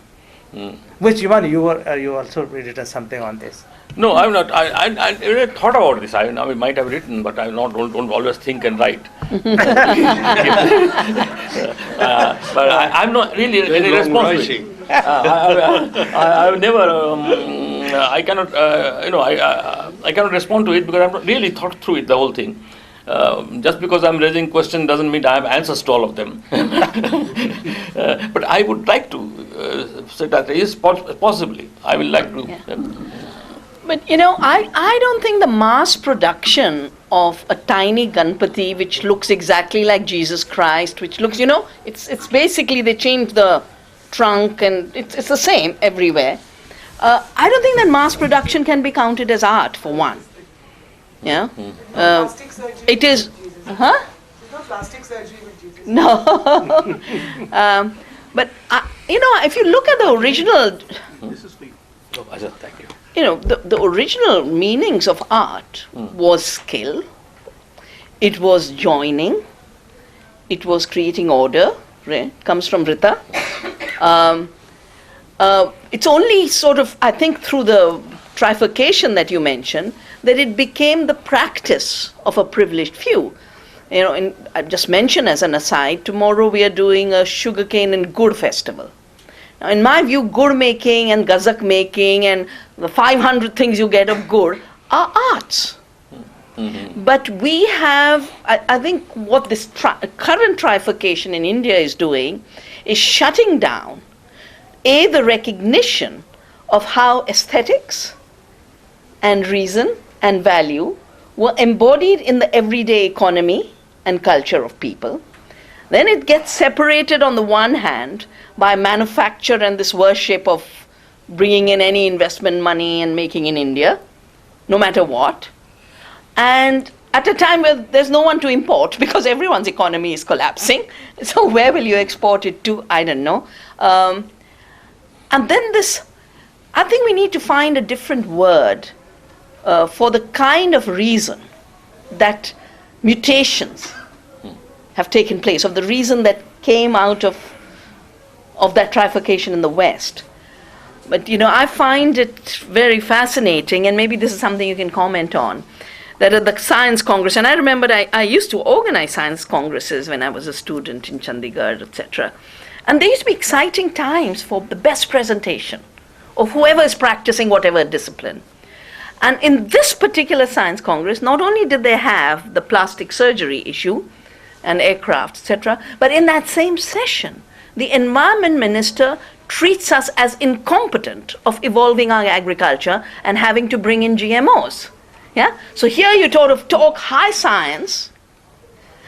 Which you also written something on this. No, I'm not. I thought about this. I might have written, but I don't always think and write. But I'm not really responsible. I've never. I cannot. I cannot respond to it because I've not really thought through it, the whole thing. Just because I'm raising question doesn't mean I have answers to all of them. But I would like to say that is possibly. I will like to. Yeah. But I don't think the mass production of a tiny Ganpati which looks exactly like Jesus Christ, which looks, it's basically they changed the trunk and it's the same everywhere. I don't think that mass production can be counted as art, for one. Yeah. Plastic surgery It is, with Jesus. huh? There's no plastic surgery with Jesus. No. But, if you look at the original, Thank you. the original meanings of art was skill, it was joining, it was creating order, right? Comes from Rita. It's only sort of, I think, through the trifurcation that you mentioned, that it became the practice of a privileged few. And I just mentioned as an aside, tomorrow we are doing a sugarcane and gur festival. Now, in my view, gur making and gazak making and the 500 things you get of gur are arts. Mm-hmm. But we have, I think what this current trifurcation in India is doing is shutting down, the recognition of how aesthetics and reason and value were embodied in the everyday economy and culture of people. Then it gets separated on the one hand by manufacture and this worship of bringing in any investment money and making in India, no matter what. And at a time where there's no one to import because everyone's economy is collapsing. So where will you export it to? I don't know. And then I think we need to find a different word for the kind of reason that mutations have taken place, of the reason that came out of that trifurcation in the West. But I find it very fascinating, and maybe this is something you can comment on, that at the Science Congress, and I remember I used to organize science congresses when I was a student in Chandigarh, etc. And there used to be exciting times for the best presentation of whoever is practicing whatever discipline. And in this particular science congress, not only did they have the plastic surgery issue and aircraft, etc., but in that same session, the environment minister treats us as incompetent of evolving our agriculture and having to bring in GMOs. Yeah? So here you sort of talk high science,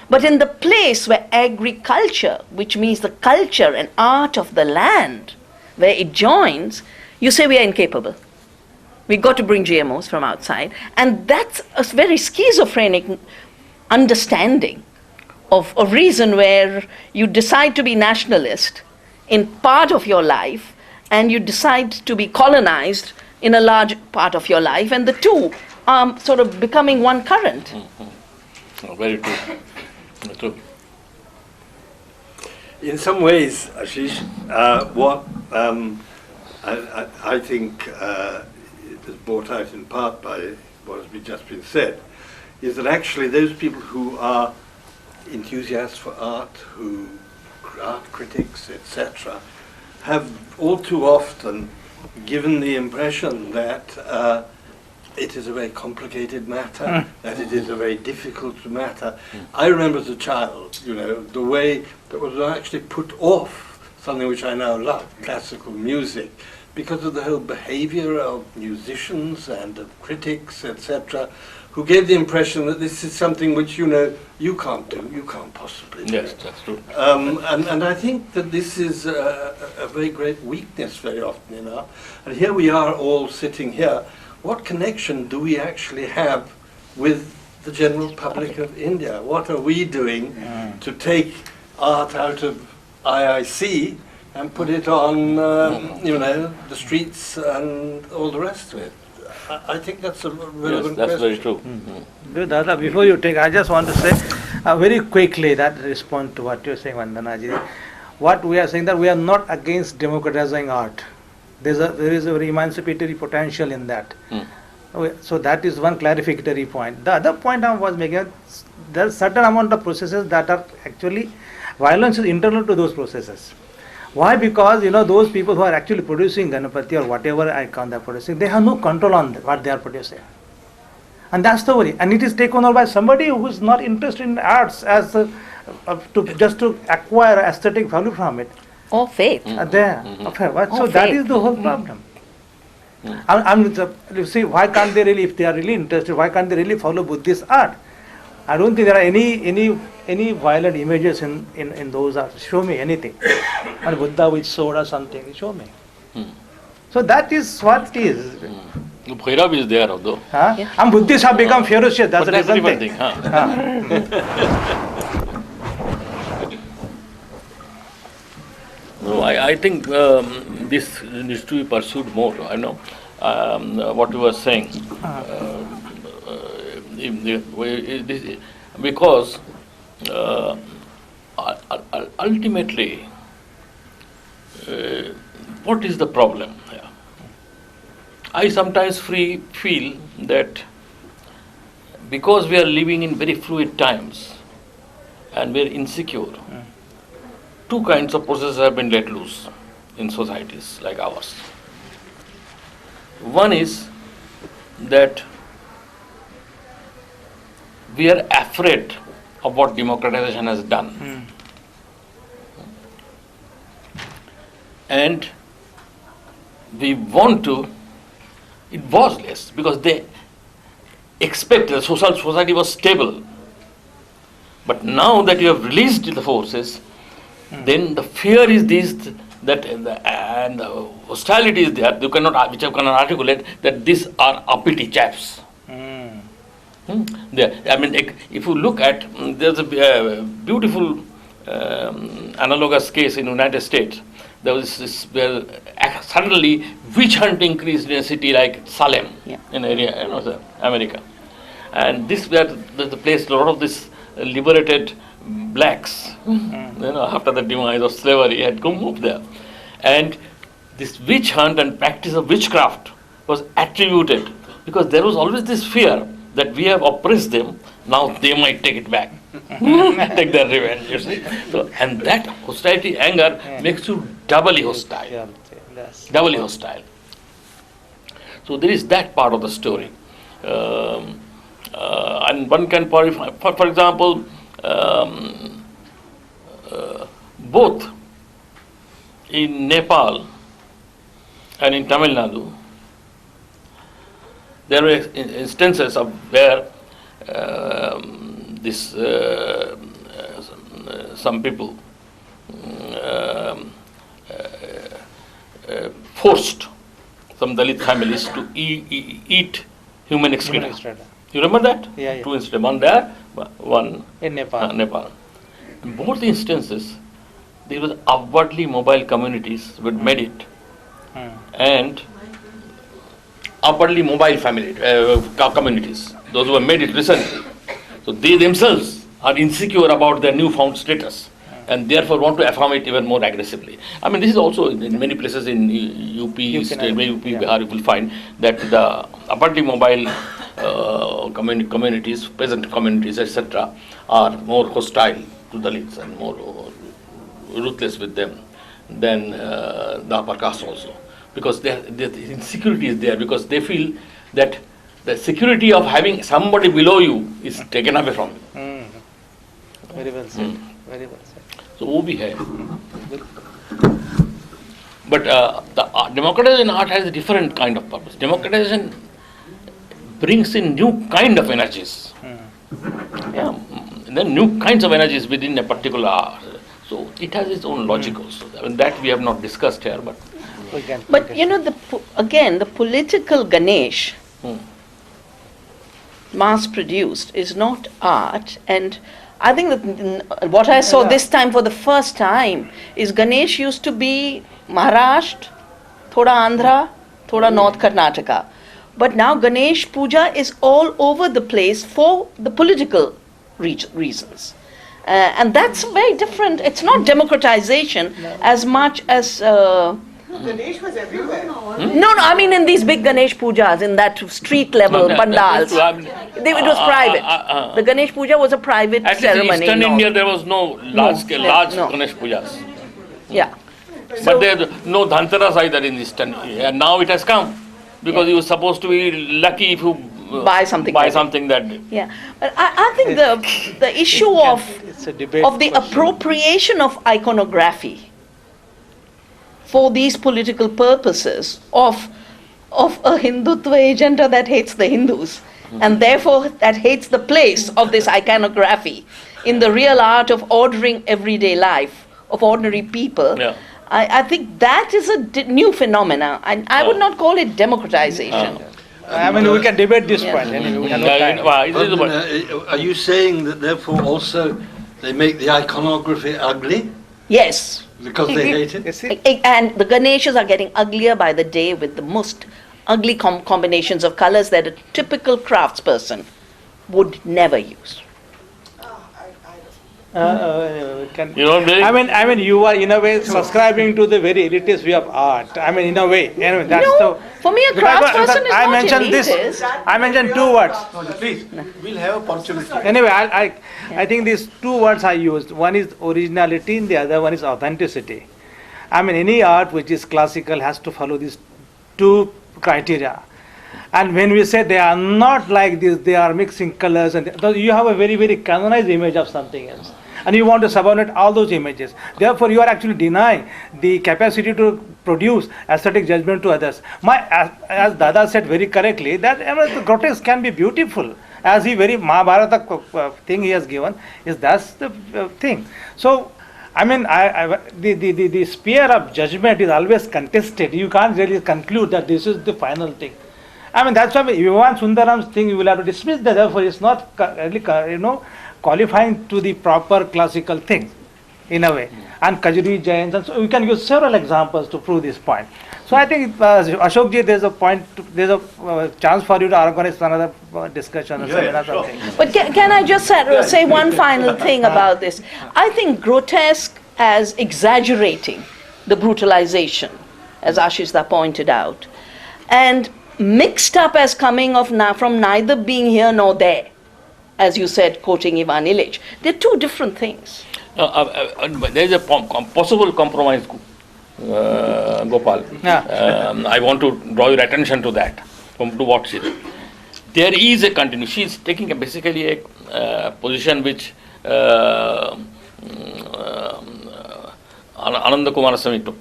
but in the place where agriculture, which means the culture and art of the land, where it joins, you say we are incapable. We've got to bring GMOs from outside. And that's a very schizophrenic understanding of a reason where you decide to be nationalist in part of your life and you decide to be colonized in a large part of your life, and the two are sort of becoming one current. Mm-hmm. Oh, very true. True. In some ways, Ashish, what I think is brought out in part by what has just been said, is that actually those people who are enthusiasts for art, who art critics, etc., have all too often given the impression that it is a very complicated matter, that it is a very difficult matter. I remember as a child, the way that was actually put off something which I now love, classical music, because of the whole behavior of musicians and of critics, etc., who gave the impression that this is something which, you can't do, you can't possibly do. Yes, that's true. And I think that this is a very great weakness very often in art. And here we are all sitting here. What connection do we actually have with the general public of India? What are we doing to take art out of IIC and put it on, the streets and all the rest of it? I think that's a relevant question. That's very true. Mm-hmm. Dada, before you take, I just want to say very quickly that respond to what you're saying, Vandanaji. What we are saying that we are not against democratizing art. There is a very emancipatory potential in that. So that is one clarificatory point. The other point I was making, there are certain amount of processes that are actually, violence is internal to those processes. Why? Because those people who are actually producing Ganapati or whatever icon they are producing, they have no control on what they are producing. And that's the worry. And it is taken over by somebody who is not interested in arts as just to acquire aesthetic value from it. Or faith. So that is the whole problem. You see, why can't they really, if they are really interested, why can't they really follow Buddhist art? I don't think there are any violent images in those arts. Show me anything. And Buddha with sword or something, show me. So that is what it is. Bhairav is there, although. And Buddhists have become ferocious, that's But a that's a different different thing. No, I think this needs to be pursued more. I know what you were saying. Because ultimately, what is the problem here? I sometimes feel that because we are living in very fluid times and we are insecure, two kinds of processes have been let loose in societies like ours. One is that we are afraid of what democratization has done. And we want to, it was less because they expected the society was stable. But now that you have released the forces, then the fear is this, that and the hostility is there, which I cannot articulate, that these are uppity chaps. I mean, if you look at, there's a beautiful analogous case in the United States. There was this where suddenly witch hunt increased in a city like Salem, in area, America. And this where the place, a lot of this liberated blacks, after the demise of slavery, had come up there. And this witch hunt and practice of witchcraft was attributed because there was always this fear that we have oppressed them, now they might take it back, take their revenge, you see. So, and that hostility, anger makes you doubly hostile. Doubly hostile. So there is that part of the story. And one can, for example, both in Nepal and in Tamil Nadu, there were instances of where some people forced some Dalit families to eat human excreta. You remember that? Yeah. Two instances, one there, one in Nepal. Nepal. In both instances, there was upwardly mobile communities who had made it, and upwardly mobile communities, those who have made it recently. So they themselves are insecure about their newfound status and therefore want to affirm it even more aggressively. I mean, this is also in many places in UP, Bihar, you will find that the upwardly mobile communities, peasant communities, etc., are more hostile to Dalits and more ruthless with them than the upper caste also. Because the insecurity is there, because they feel that the security of having somebody below you is taken away from you. Very well said. Very well said. So, wo bhi hai. But the democratization art has a different kind of purpose. Democratization brings in new kind of energies. And then new kinds of energies within a particular art. So it has its own logic also. I mean, that we have not discussed here, but. But you know, the political Ganesh, mass-produced, is not art. And I think that what I saw this time for the first time is Ganesh used to be Maharashtra, thoda Andhra, thoda North Karnataka. But now Ganesh Puja is all over the place for the political reasons. And that's very different. It's not democratization as much as... Ganesh was everywhere. No, I mean in these big Ganesh Pujas, in that street level pandals. It was private. The Ganesh Puja was a private ceremony. In Eastern India, there was no large Ganesh Pujas. Yeah. But there's no Dhanteras either in Eastern India. And now it has come. Because you were supposed to be lucky if you buy something. Buy like it. something that. Yeah, but I think the issue It's a debate of the question. appropriation of iconography for these political purposes of a Hindutva agenda that hates the Hindus, and therefore that hates the place of this iconography in the real art of ordering everyday life of ordinary people. Yeah. I think that is a new phenomena, and I would not call it democratization. I mean, we can debate this Yeah. point anyway. We have no Yeah, time. it is about- Are you saying that therefore also they make the iconography ugly Yes. because they hate You it? see? And the Ganeshas are getting uglier by the day with the most ugly combinations of colors that a typical craftsperson would never use. Can, You don't believe? I mean, you are in a way subscribing to the very elitist view of art. I mean, in a way. Anyway, that's No, for me a Because craftsperson is I not mentioned elitist. this. I mentioned two words. No, please, we'll have a opportunity. Anyway, I think these two words I used. One is originality, and the other one is authenticity. I mean, any art which is classical has to follow these two criteria. And when we say they are not like this, they are mixing colors, and you have a very, very canonized image of something else. And you want to subordinate all those images. Therefore, you are actually denying the capacity to produce aesthetic judgment to others. As Dada said very correctly, that the grotesque can be beautiful. As he very Mahabharata thing he has given, that's the thing. So, I mean, the sphere of judgment is always contested. You can't really conclude that this is the final thing. I mean, that's why Vivan Sundaram's thing you will have to dismiss that. Therefore, it's not really, qualifying to the proper classical thing, in a way. And Kajuri Jains, and so we can use several examples to prove this point. So I think, Ashokji, there's a point, there's a chance for you to organize another discussion or seminar or something. But can I just say one final thing about this? I think grotesque as exaggerating the brutalization, as Ashis pointed out, and mixed up as coming from neither being here nor there, as you said, quoting Ivan Illich. They're two different things. There is a possible compromise, Gopal. Yeah. I want to draw your attention to that, to what she said. There is a continuity. She is taking basically a position which Ananda Kumaraswamy took.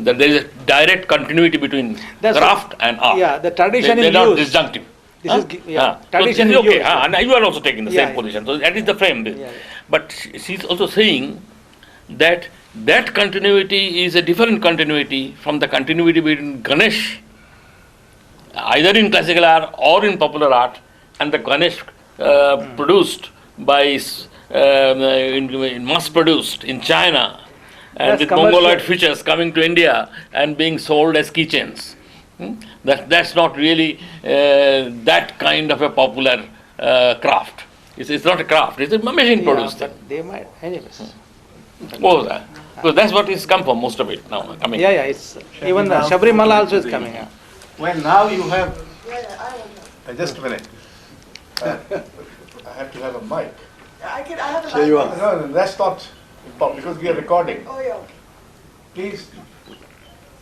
That there is a direct continuity between craft and art. Yeah, the tradition They're is not used. disjunctive. This is, tradition so this is okay. used. And you are also taking the Yeah, same position. So that is the frame. Yeah. But she's also saying that continuity is a different continuity from the continuity between Ganesh, either in classical art or in popular art, and the Ganesh produced by mass produced in China, and That's with commercial. Mongoloid features coming to India and being sold as keychains. That's not really that kind of a popular craft. It's not a craft, it's a machine produced thing. But they might, anyways. Because that's what is come from, most of it now. I mean, Yeah, it's even the Shabrimala also is coming up. When now you have, just a minute. I have to have a mic. I have a Here you light. are. No, that's not important because we are recording. Oh, yeah, okay. Please,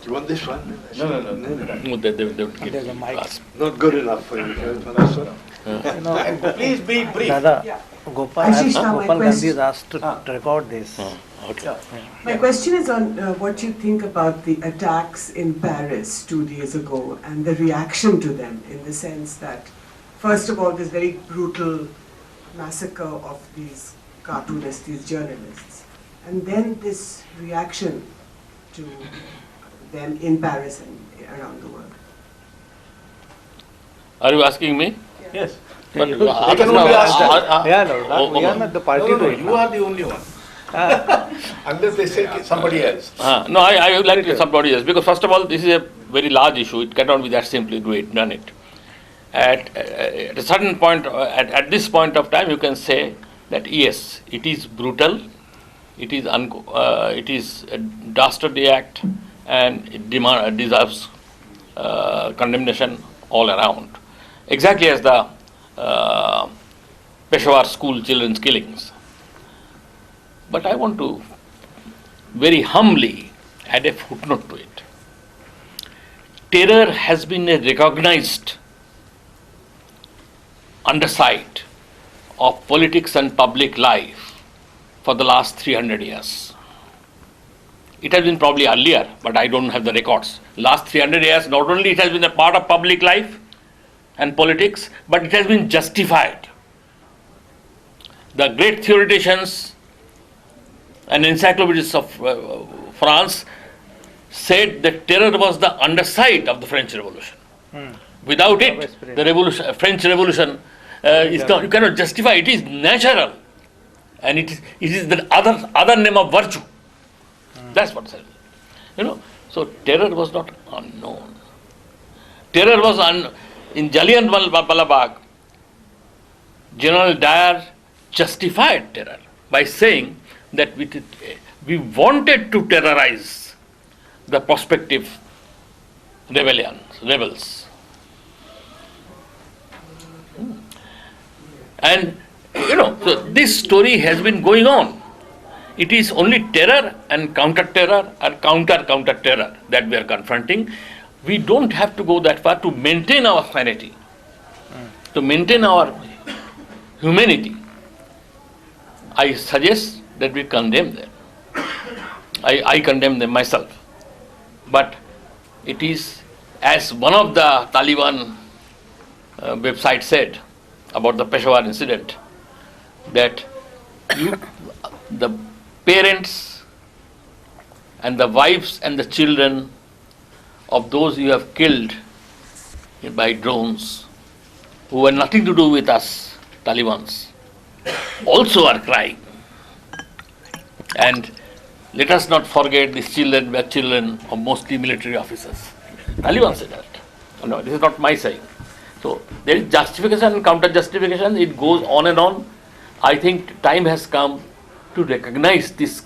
Do you want this one? no. they would give There's a mic. us. Not good enough for you. Do you want this one? And please be brief. Dada, Yeah. Gopal, Ashish, now my Gopal Gandhi is question. asked to record this. Okay. My question is on what you think about the attacks in Paris 2 days ago and the reaction to them, in the sense that, first of all, this very brutal massacre of these cartoonists, these journalists, and then this reaction to them in Paris and around the world. Are you asking me? Yes. But you- I can only ask that. Yeah, no, we are not the party to it. You are the only one. Unless they say somebody else. No, I would like somebody else, because first of all, this is a very large issue. It cannot be that simply done it. At a certain point, at this point of time, you can say that yes, it is brutal, it is a dastardly act, and it deserves condemnation all around. Exactly as the Peshawar school children's killings. But I want to very humbly add a footnote to it. Terror has been a recognized underside of politics and public life for the last 300 years. It has been probably earlier, but I don't have the records. Last 300 years, not only it has been a part of public life and politics, but it has been justified. The great theoreticians and encyclopedists of France said that terror was the underside of the French Revolution. Without it, the revolution, French Revolution, is not, you cannot justify. It is natural, and it is the other name of virtue. That's what I said. So terror was not unknown. Terror was in Jallianwala Bagh. General Dyer justified terror by saying that we wanted to terrorize the prospective rebels. And so this story has been going on. It is only terror and counter-terror and counter-terror that we are confronting. We don't have to go that far to maintain our sanity, to maintain our humanity. I suggest that we condemn them. I condemn them myself. But it is, as one of the Taliban websites said about the Peshawar incident, that the parents and the wives and the children of those you have killed by drones, who had nothing to do with us, Talibans, also are crying. And let us not forget these children were children of mostly military officers. Taliban said that. No, this is not my saying. So there is justification and counter-justification. It goes on and on. I think time has come to recognize this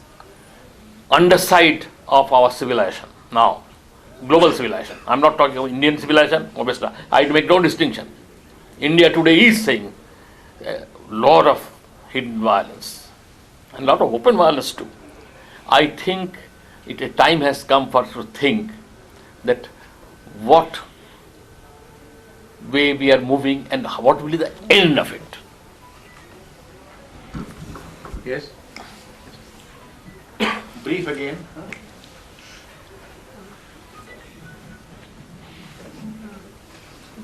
underside of our civilization now, global civilization. I'm not talking about Indian civilization, obviously. I make no distinction. India today is saying a lot of hidden violence and a lot of open violence too. I think a time has come for us to think that what way we are moving and what will be the end of it. Yes? Brief again.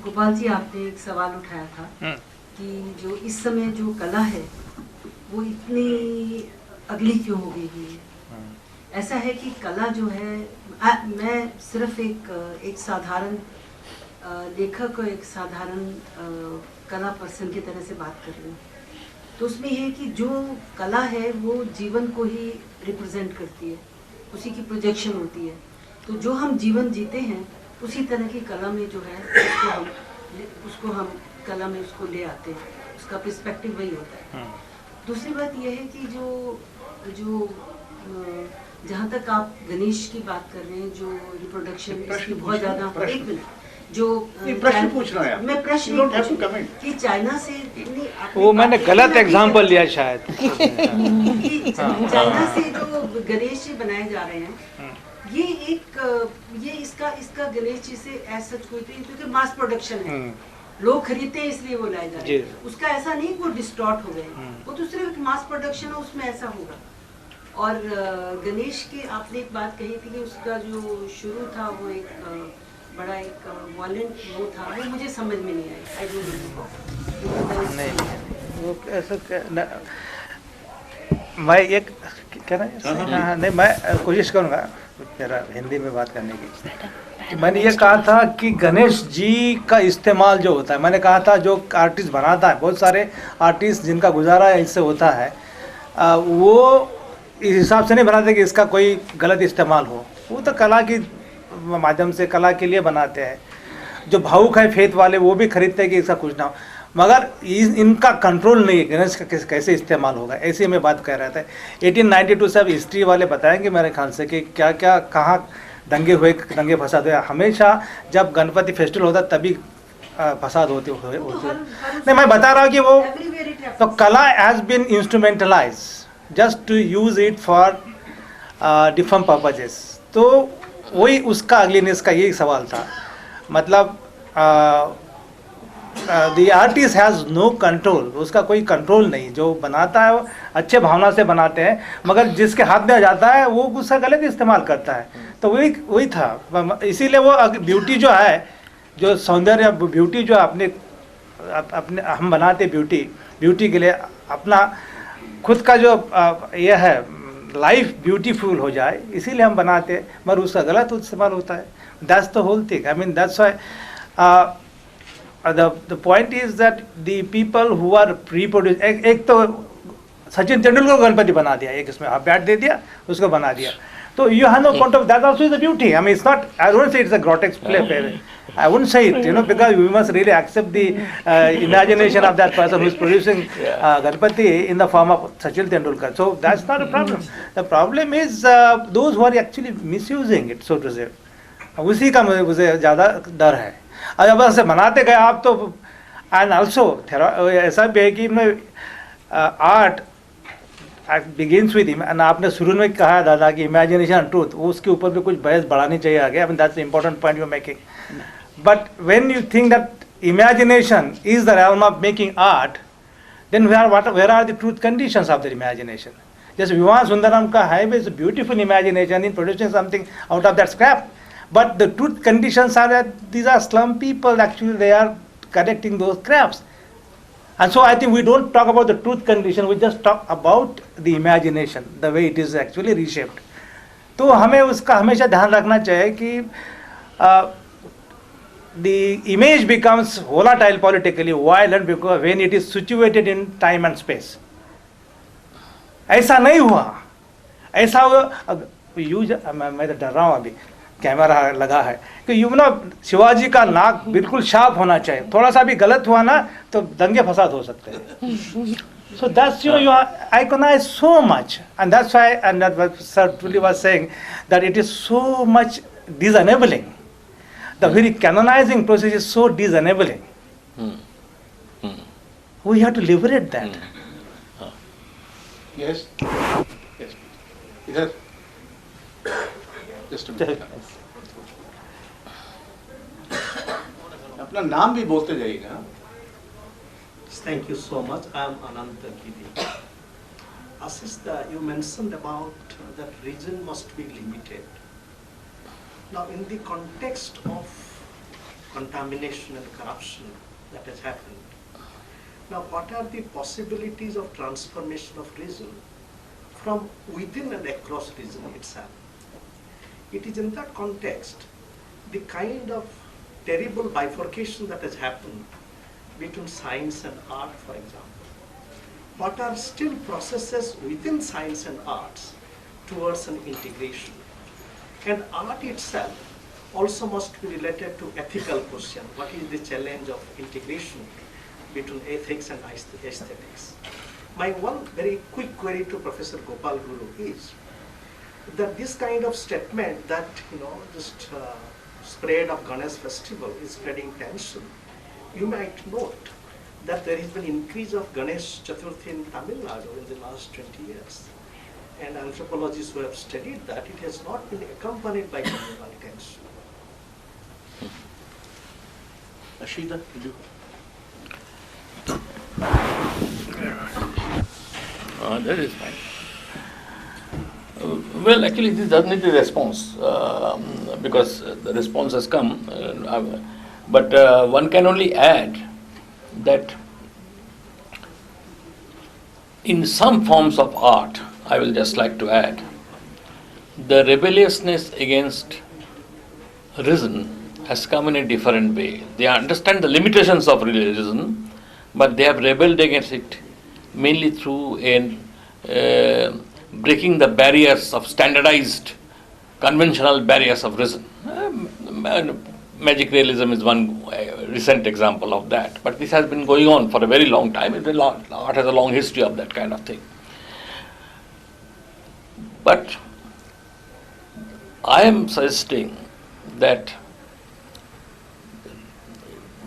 Gopal ji, आपने एक सवाल उठाया था कि जो इस समय जो कला है वो इतनी अगली क्यों हो गई है। ऐसा है कि कला जो है, मैं सिर्फ एक साधारण लेखक और एक साधारण कला पर्सन की तरह से बात कर रही हूँ। तो उसमें यह है कि जो कला है वो जीवन को ही रिप्रेजेंट करती है, उसी की प्रोजेक्शन होती है। तो जो हम जीवन जीते हैं उसी तरह की कला में जो है उसको हम कला में उसको ले आते हैं, उसका पर्सपेक्टिव वही होता है। दूसरी बात यह है कि जो जहाँ तक आप गणेश की बात कर रहे हैं, जो रिप्रोडक्शन इसकी बहुत ज़्यादा, एक मिनट, जो प्रश्न पूछना है, मैं प्रश्न कि चाइना से वो मैंने गलत एग्जांपल लिया शायद कि चाइना से जो गणेश जी बनाए जा रहे हैं, ये इसका गणेश जी से ऐसा कोई तो क्योंकि मास प्रोडक्शन है, लोग खरीदते हैं इसलिए वो लाए जा रहे हैं। उसका ऐसा नहीं वो डिस्टॉर्ट हो गए, वो तो सिर्फ मास प्रोडक्शन है, उसमें ऐसा होगा। और गणेश के आपने एक बात कही थी कि उसका जो शुरू था वो एक बड़ा एक वॉलेंट वो था, वो मुझे समझ में नहीं आई। आई डोंट नहीं वो ऐसा मैं एक कहना नहीं, मैं कोशिश करूँगा मेरा हिंदी में बात करने की। मैंने ये कहा था कि गणेश जी का इस्तेमाल जो होता है, मैंने कहा था जो आर्टिस्ट बनाता है, बहुत सारे आर्टिस्ट जिनका गुजारा इससे होता है, वो इस हिसाब से नहीं बनाते कि इसका कोई गलत इस्तेमाल हो। वो तो कला की माध्यम से कला के लिए बनाते हैं। जो भावुक है फेथ वाले वो भी खरीदते हैं कि इसका कुछ ना हो, मगर इनका कंट्रोल नहीं है गणेश का कैसे इस्तेमाल होगा। ऐसे मैं बात कर रहा था। 1892 से अब हिस्ट्री वाले बताएंगे मेरे ख्याल से कि क्या क्या कहाँ दंगे हुए, दंगे फसाद हुए। हमेशा जब गणपति फेस्टिवल होता तभी फसाद होते नहीं, मैं बता रहा हूँ कि वो तो कला has been instrumentalise just to use it for different purposes. तो वही उसका अगलीनेस का यही सवाल था। मतलब the artist has no control, उसका कोई कंट्रोल नहीं, जो बनाता है वो अच्छे भावना से बनाते हैं, मगर जिसके हाथ में आ जाता है वो उसका गलत इस्तेमाल करता है. तो वही था. इसीलिए वो ब्यूटी जो है, जो सौंदर्य ब्यूटी जो अपने हम बनाते ब्यूटी के लिए अपना खुद का जो ये है लाइफ ब्यूटीफुल हो जाए, इसीलिए हम बनाते हैं, मगर उसका गलत इस्तेमाल होता है. That's the whole thing. I mean that's why the point is that the people who are reproducing, एक तो सचिन तेंदुलकर को गणपति बना दिया, एक इसमें बैट दे दिया, उसको बना दिया. तो you have no point of that also is a beauty. I mean, it's not, I wouldn't say it's a grotesque play. I wouldn't say it, because we must really accept the imagination of that person who is producing Ganpati in the form of Sachin Tendulkar. So that's not a problem. The problem is those who are actually misusing it, so to say. उसी का मुझे ज़्यादा डर है. अब ऐसे बनाते गए आप तो, एंड ऑल्सो ऐसा भी है कि आर्ट बिगिंस विद, आपने शुरू में कहा दादा कि इमेजिनेशन ट्रूथ, उसके ऊपर भी कुछ बहस बढ़ानी चाहिए आगे. I mean that's important point you are making. But when you think that imagination is the realm of making art, then where are the truth conditions of the imagination? Just Vivan Sundaram ka hai is a beautiful imagination in producing something out of that scrap. But the truth conditions are that these are slum people, actually they are correcting those scraps. And so I think we don't talk about the truth condition, we just talk about the imagination, the way it is actually reshaped. तो हमें उसका हमेशा ध्यान रखना चाहिए कि the image becomes volatile politically, violent, because when it is situated in time and space. ऐसा नहीं हुआ, ऐसा मैं तो डर रहा हूँ अभी, कैमरा लगा है कि शिवाजी का नाक बिल्कुल शार्प होना चाहिए, थोड़ा सा भी गलत हुआ ना तो दंगे फसाद हो सकते हैं. So that's you iconize so much, and that's why, and that what Sir Tully was saying, that it is so much disenabling. The very canonizing process is so disenabling. We have to liberate that. Yes. Yes. Either. Just a minute. अपना नाम भी बोलते जाइएगा. Thank you so much. I am Ananta Giri. ASHIS, you mentioned about that region must be limited. Now, in the context of contamination and corruption that has happened, now what are the possibilities of transformation of region from within and across region itself? It is in that context, the kind of terrible bifurcation that has happened between science and art, for example. What are still processes within science and arts towards an integration? And art itself also must be related to ethical question. What is the challenge of integration between ethics and aesthetics? My one very quick query to Professor Gopal Guru is that this kind of statement that, just spread of Ganesh festival is spreading tension. You might note that there has been increase of Ganesh Chaturthi in Tamil Nadu in the last 20 years. And anthropologists who have studied that, it has not been accompanied by communal tension. Ashida, did you? That is fine. Well, actually, this doesn't need a response because the response has come. But one can only add that in some forms of art, I will just like to add, the rebelliousness against reason has come in a different way. They understand the limitations of reason, but they have rebelled against it mainly through breaking the barriers of standardized, conventional barriers of reason. Magic realism is one recent example of that, but this has been going on for a very long time. Art has a long history of that kind of thing. But I am suggesting that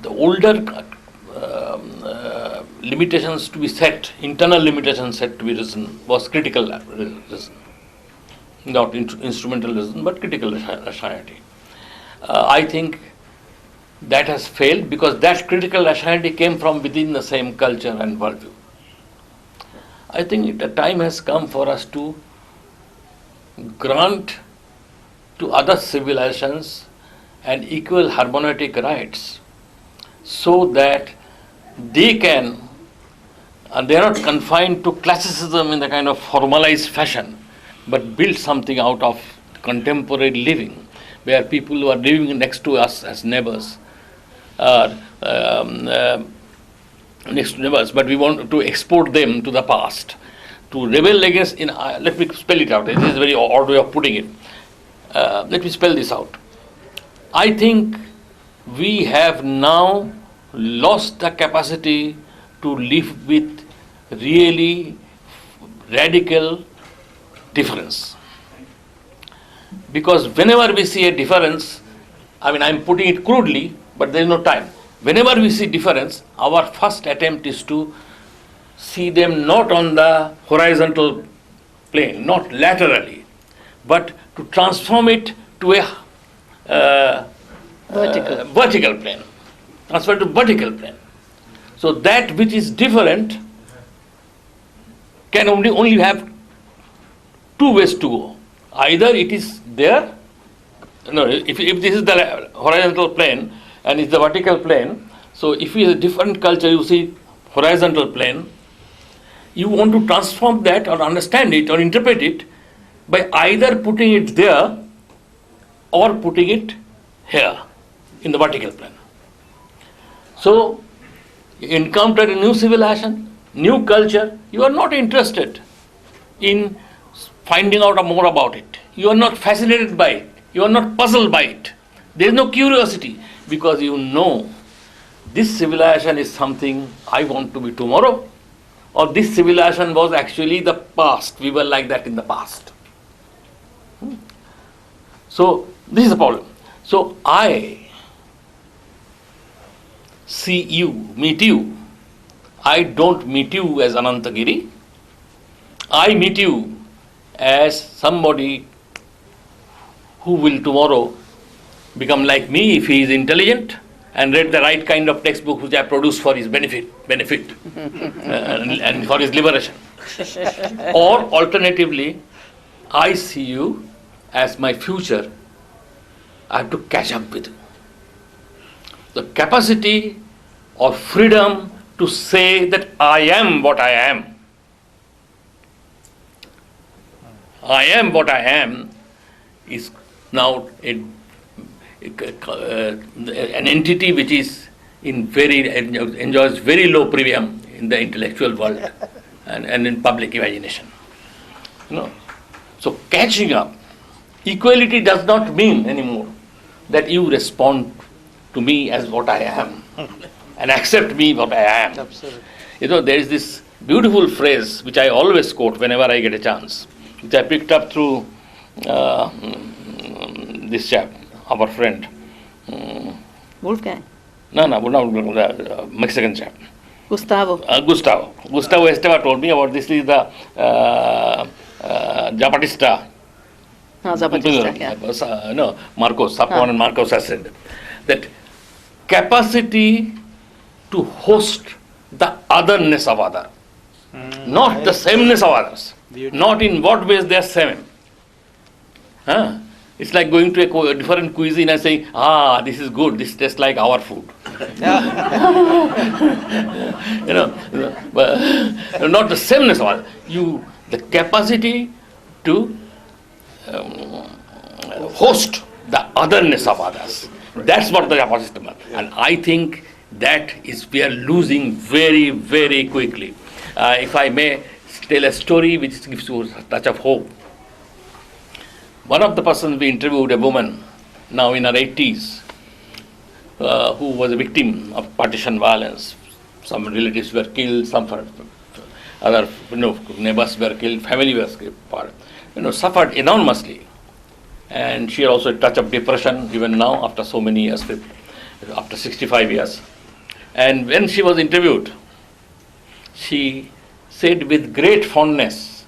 the older limitations to be set, internal limitations set to be reason, was critical reason. Not instrumental reason, but critical rationality. I think that has failed because that critical rationality came from within the same culture and worldview. I think the time has come for us to grant to other civilizations an equal harmonic rights so that they can, and they are not confined to classicism in the kind of formalized fashion, but build something out of contemporary living, where people who are living next to us as neighbors are next to neighbors, but we want to export them to the past, to rebel against. Let me spell it out. This is a very odd way of putting it. Let me spell this out. I think we have now lost the capacity to live with really radical difference. Because whenever we see a difference, I'm putting it crudely, but there is no time. Whenever we see difference, our first attempt is to see them not on the horizontal plane, not laterally, but to transform it to a vertical plane. Transfer to vertical plane. So that which is different can only have two ways to go. Either it is there, if this is the horizontal plane and it's the vertical plane, so if it is a different culture, you see horizontal plane, you want to transform that or understand it or interpret it by either putting it there or putting it here in the vertical plane. So, you encounter a new civilization, new culture, you are not interested in finding out more about it. You are not fascinated by it. You are not puzzled by it. There is no curiosity because you know this civilization is something I want to be tomorrow, or this civilization was actually the past. We were like that in the past. So, this is the problem. So, I see you, meet you. I don't meet you as Anantagiri. I meet you as somebody who will tomorrow become like me if he is intelligent and read the right kind of textbook which I produce for his benefit and for his liberation. Or alternatively, I see you as my future. I have to catch up with you. The capacity or freedom to say that I am what I am. I am what I am is now an entity which is enjoys very low premium in the intellectual world and in public imagination. So catching up, equality does not mean anymore that you respond to me as what I am and accept me what I am. Absolutely. There is this beautiful phrase which I always quote whenever I get a chance, which I picked up through this chap, our friend. Wolfgang. No, the Mexican chap. Gustavo. Gustavo Esteva told me about this. Is the Zapatista. Zapatista, yeah. No, Marcos, Sapon and Marcos has said that capacity to host the otherness of other, not the sameness of others, not in what ways they are same. It's like going to a different cuisine and saying, this is good, this tastes like our food. But not the sameness of others. The capacity to host the otherness of others. That's what the Japa system is. And I think that is we are losing very, very quickly. If I may tell a story which gives you a touch of hope. One of the persons we interviewed, a woman, now in her 80s, who was a victim of partition violence. Some relatives were killed, some other neighbors were killed, family was killed, suffered enormously. And she had also a touch of depression even now after so many years, after 65 years. And when she was interviewed, she said with great fondness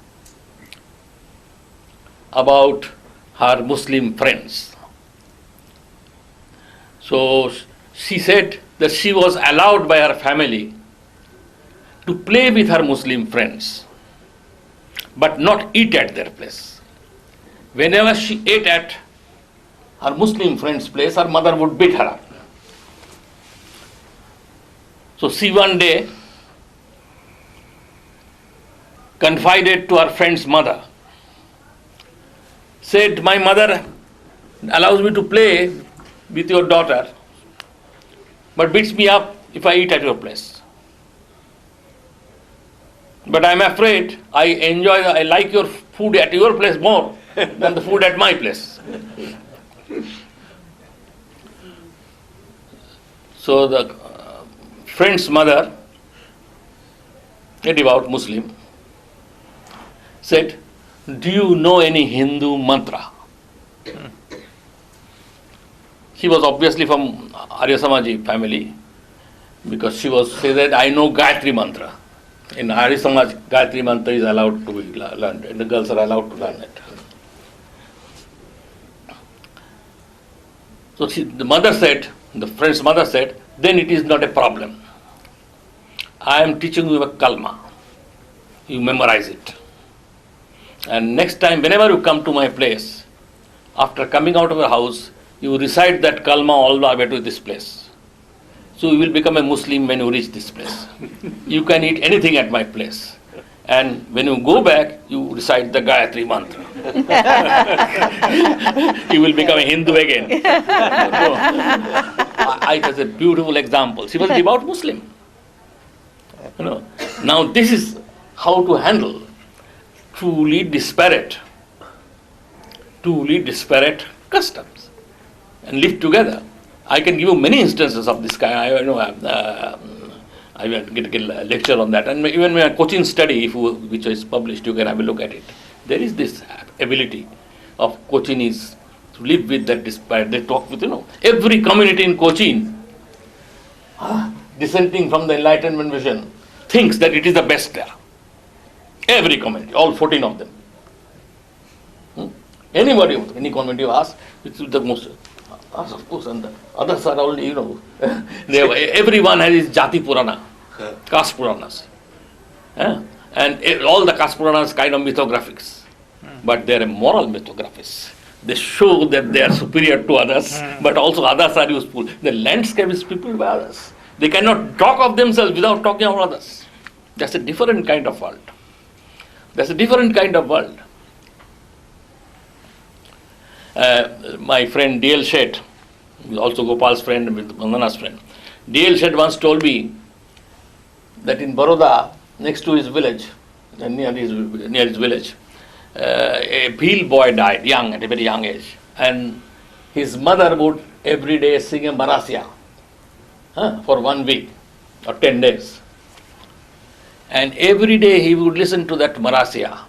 about her Muslim friends. So she said that she was allowed by her family to play with her Muslim friends, but not eat at their place. Whenever she ate at her Muslim friend's place, her mother would beat her up. So she one day confided to her friend's mother, said, my mother allows me to play with your daughter, but beats me up if I eat at your place. But I'm afraid I like your food at your place more than the food at my place. So the friend's mother, a devout Muslim, said, do you know any Hindu mantra? She was obviously from Arya Samaji family, because she said, I know Gayatri mantra. In Arya Samaj, Gayatri mantra is allowed to be learned, and the girls are allowed to learn it. So the friend's mother said, then it is not a problem. I am teaching you a kalma. You memorize it. And next time, whenever you come to my place, after coming out of your house, you recite that kalma all the way to this place. So you will become a Muslim when you reach this place. You can eat anything at my place. And when you go back, you recite the Gayatri mantra. You will become a Hindu again. It was a beautiful example. She was a devout Muslim. Now this is how to handle truly disparate customs and live together. I can give you many instances of this kind. I will get a lecture on that. And even my Cochin study, which is published, you can have a look at it. There is this ability of Cochinis to live with that disparate. They talk with, every community in Cochin, dissenting from the Enlightenment vision, thinks that it is the best there. Every community, all 14 of them. Anybody, any community you ask, it's the most. Of course, and the others are only, everyone has his Jati Purana, caste Puranas. And all the caste Puranas kind of mythographics. But they are moral mythographies. They show that they are superior to others, but also others are useful. The landscape is peopled by others. They cannot talk of themselves without talking of others. That's a different kind of world. My friend D.L. Sheth, also Gopal's friend, Vandana's friend, D.L. Sheth once told me that in Baroda, next to his village, near his village, a Bhil boy died, at a very young age, and his mother would every day sing a Marasya for 1 week or 10 days. And every day he would listen to that Marasya.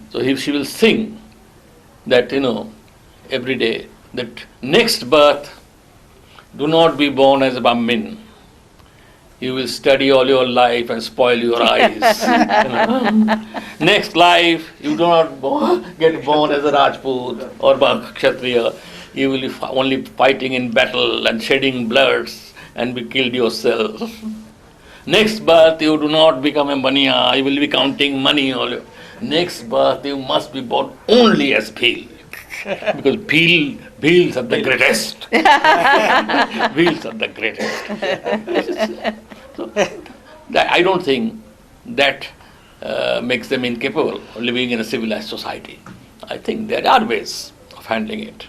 So she will sing that, every day, that next birth, do not be born as a Brahmin. You will study all your life and spoil your eyes. Next life, you do not get born as a Rajput or Kshatriya. You will be only fighting in battle and shedding bloods and be killed yourself. Next birth, you do not become a Baniya. You will be counting money all. Next birth, you must be born only as Bhil. Because Bhils are the greatest. Bhils are the greatest. So, I don't think that makes them incapable of living in a civilized society. I think there are ways of handling it.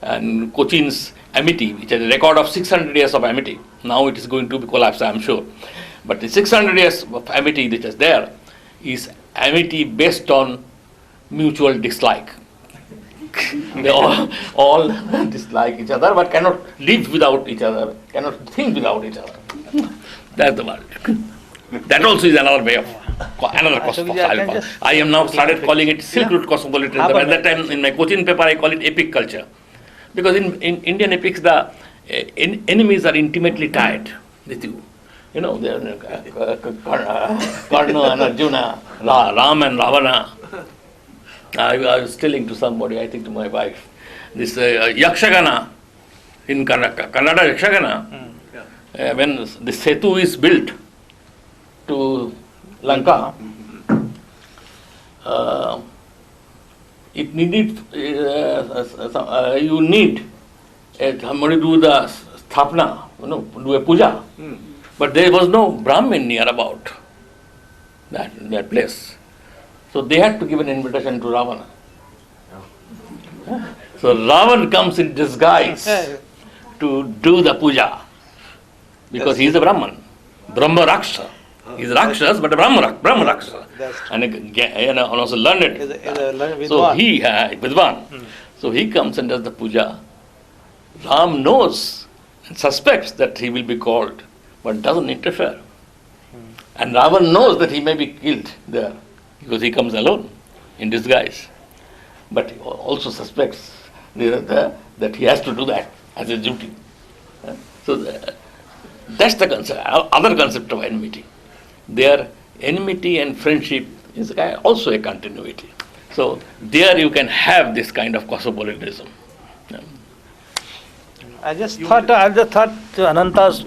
And Cochin's amity, which has a record of 600 years of amity, now it is going to be collapsed, I am sure. But the 600 years of amity which is there is amity based on mutual dislike. They all dislike each other, but cannot live without each other, cannot think without each other. That's the world. That also is another way of another cosmopolitanism. I am now started calling it Silk Route cosmopolitanism. At that time, in my Cochin paper, I call it epic culture, because in Indian epics, the enemies are intimately tied with you. Karna and Arjuna, Ram and Ravana. I was telling to somebody, I think to my wife, this Yakshagana in Kannada Yakshagana, when the Setu is built to Lanka, it needed, you need somebody do the sthapna, do a puja. But there was no Brahmin near about that place. So they had to give an invitation to Ravana. So Ravan comes in disguise to do the puja because he is a Brahman, Brahma Raksha. He is Rakshas, but a Brahma Raksha. And also learned it. So he, Vidwan. So he comes and does the puja. Ram knows and suspects that he will be called, but doesn't interfere. And Ravan knows that he may be killed there because he comes alone in disguise. But he also suspects that he has to do that as a duty. So that's the concept, other concept of enmity. Their enmity and friendship is also a continuity. So there you can have this kind of cosmopolitanism. I just thought to Ananta's,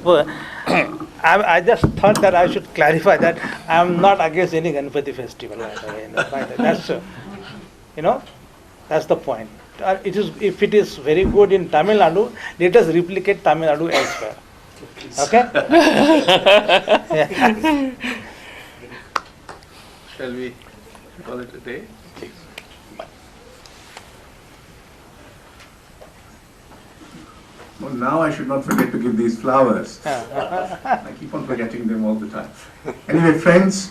I just thought that I should clarify that I am not against any Ganpati festival. That's that's the point. It is, if it is very good in Tamil Nadu, let us replicate Tamil Nadu elsewhere. Okay? Shall we call it a day? Well, now I should not forget to give these flowers. I keep on forgetting them all the time. Anyway, friends,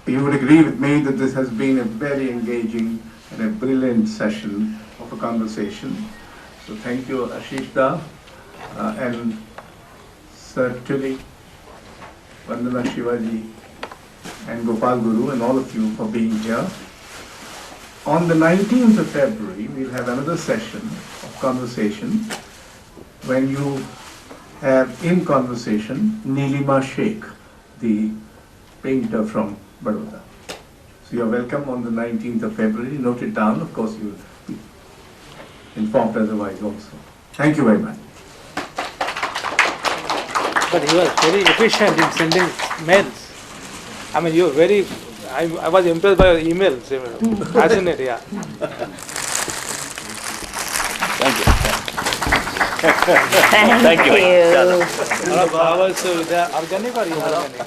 you would agree with me that this has been a very engaging and a brilliant session of a conversation. So thank you, Ashish Da, and Sir TULLY, Vandana Shivaji, and Gopal Guru, and all of you for being here. On the 19th of February, we'll have another session of conversation when you have in conversation Neelima Sheikh, the painter from Baroda. So you're welcome on the 19th of February. Note it down. Of course, you will be informed otherwise also. Thank you very much. But he was very efficient in sending mails. I mean, you were very, I was impressed by your emails. Fascinating, yeah. Thank you. Thank you. Flowers, they are organic or inorganic?